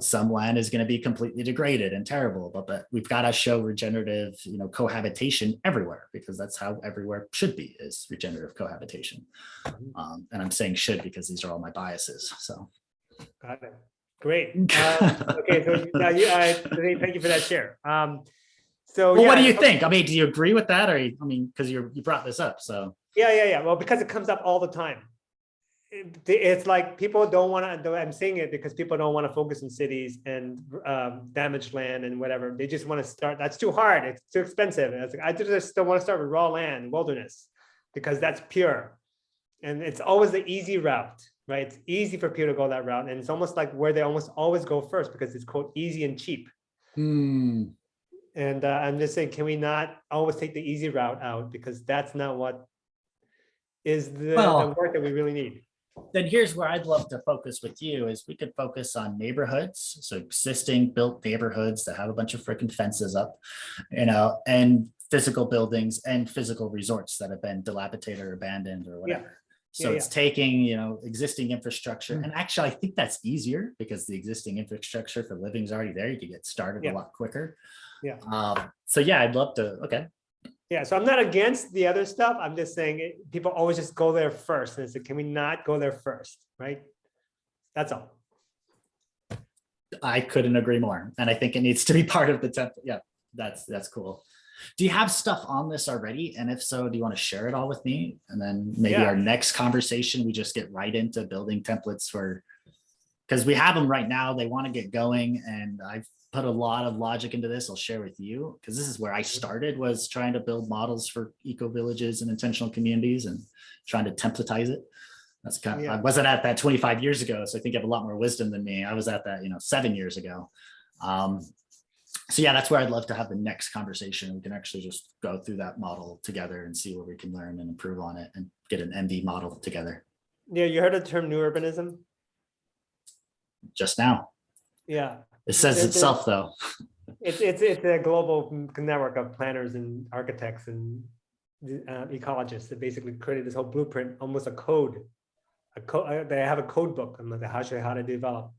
Some land is going to be completely degraded and terrible, but we've got to show regenerative, cohabitation everywhere, because that's how everywhere should be, is regenerative cohabitation. And I'm saying should because these are all my biases. So. Got it. Great. Okay, so now thank you for that share. So well, what do you think? I mean, do you agree with that, or because you brought this up, so. Yeah. Well, because it comes up all the time. It's like people don't want to, I'm saying it because people don't want to focus on cities and damaged land and whatever. They just want to start, that's too hard. It's too expensive. And it's like, I just don't want to start with raw land, wilderness, because that's pure. And it's always the easy route, right? It's easy for people to go that route. And it's almost like where they almost always go first because it's quote, easy and cheap. And I'm just saying, can we not always take the easy route out? Because that's not what is the work that we really need. Then here's where I'd love to focus with you is we could focus on neighborhoods. So existing built neighborhoods that have a bunch of freaking fences up, and physical buildings and physical resorts that have been dilapidated or abandoned or whatever. So it's taking, existing infrastructure. And actually, I think that's easier because the existing infrastructure for living is already there. You can get started a lot quicker. So yeah, I'd love to. Okay. Yeah, so I'm not against the other stuff. I'm just saying people always just go there first. And it's like, can we not go there first, right? That's all. I couldn't agree more. And I think it needs to be part of the template. Yeah, that's cool. Do you have stuff on this already? And if so, do you want to share it all with me? And then maybe our next conversation, we just get right into building templates because we have them right now. They want to get going. And I've put a lot of logic into this. I'll share with you because this is where I started, was trying to build models for eco villages and intentional communities and trying to templatize it. That's kind of, Yeah. I wasn't at that 25 years ago, so I think you have a lot more wisdom than me. I was at that, 7 years ago. So yeah, that's where I'd love to have the next conversation. We can actually just go through that model together and see where we can learn and improve on it and get an MV model together. Yeah, you heard the term new urbanism? Just now, Yeah. it says itself though. It's a global network of planners and architects and ecologists that basically created this whole blueprint, almost a code. They have a code book on how to develop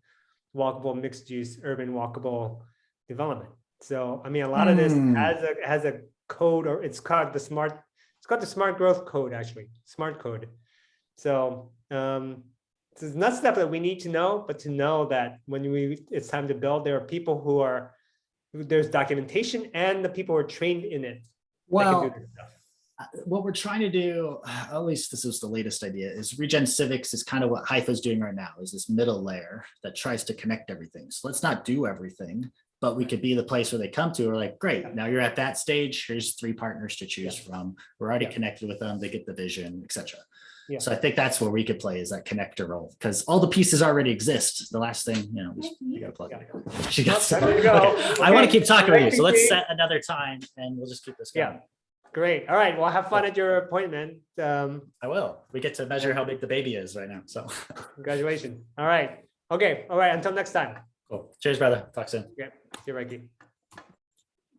walkable mixed use urban walkable development. So I mean, a lot of this has a code, or it's called the smart growth code, actually, smart code. So it's not stuff that we need to know, but to know that when it's time to build, there are people there's documentation and the people who are trained in it. Well, what we're trying to do, at least this is the latest idea, is Regen Civics is kind of what Haifa is doing right now, is this middle layer that tries to connect everything. So let's not do everything, but we could be the place where they come to. We're like, great, now you're at that stage. Here's 3 partners to choose from. We're already connected with them. They get the vision, etc. Yeah. So I think that's where we could play, is that connector role, because all the pieces already exist. The last thing, we got to plug it. She got There you go. Okay. I want to keep talking with you, so let's PC. set another time and we'll just keep this going. Yeah. Great. All right. Well, have fun at your appointment. I will. We get to measure how big the baby is right now. So Congratulations. All right. Okay. All right. Until next time. cool. Cheers, brother. Talk soon. Yeah. See you, Ricky.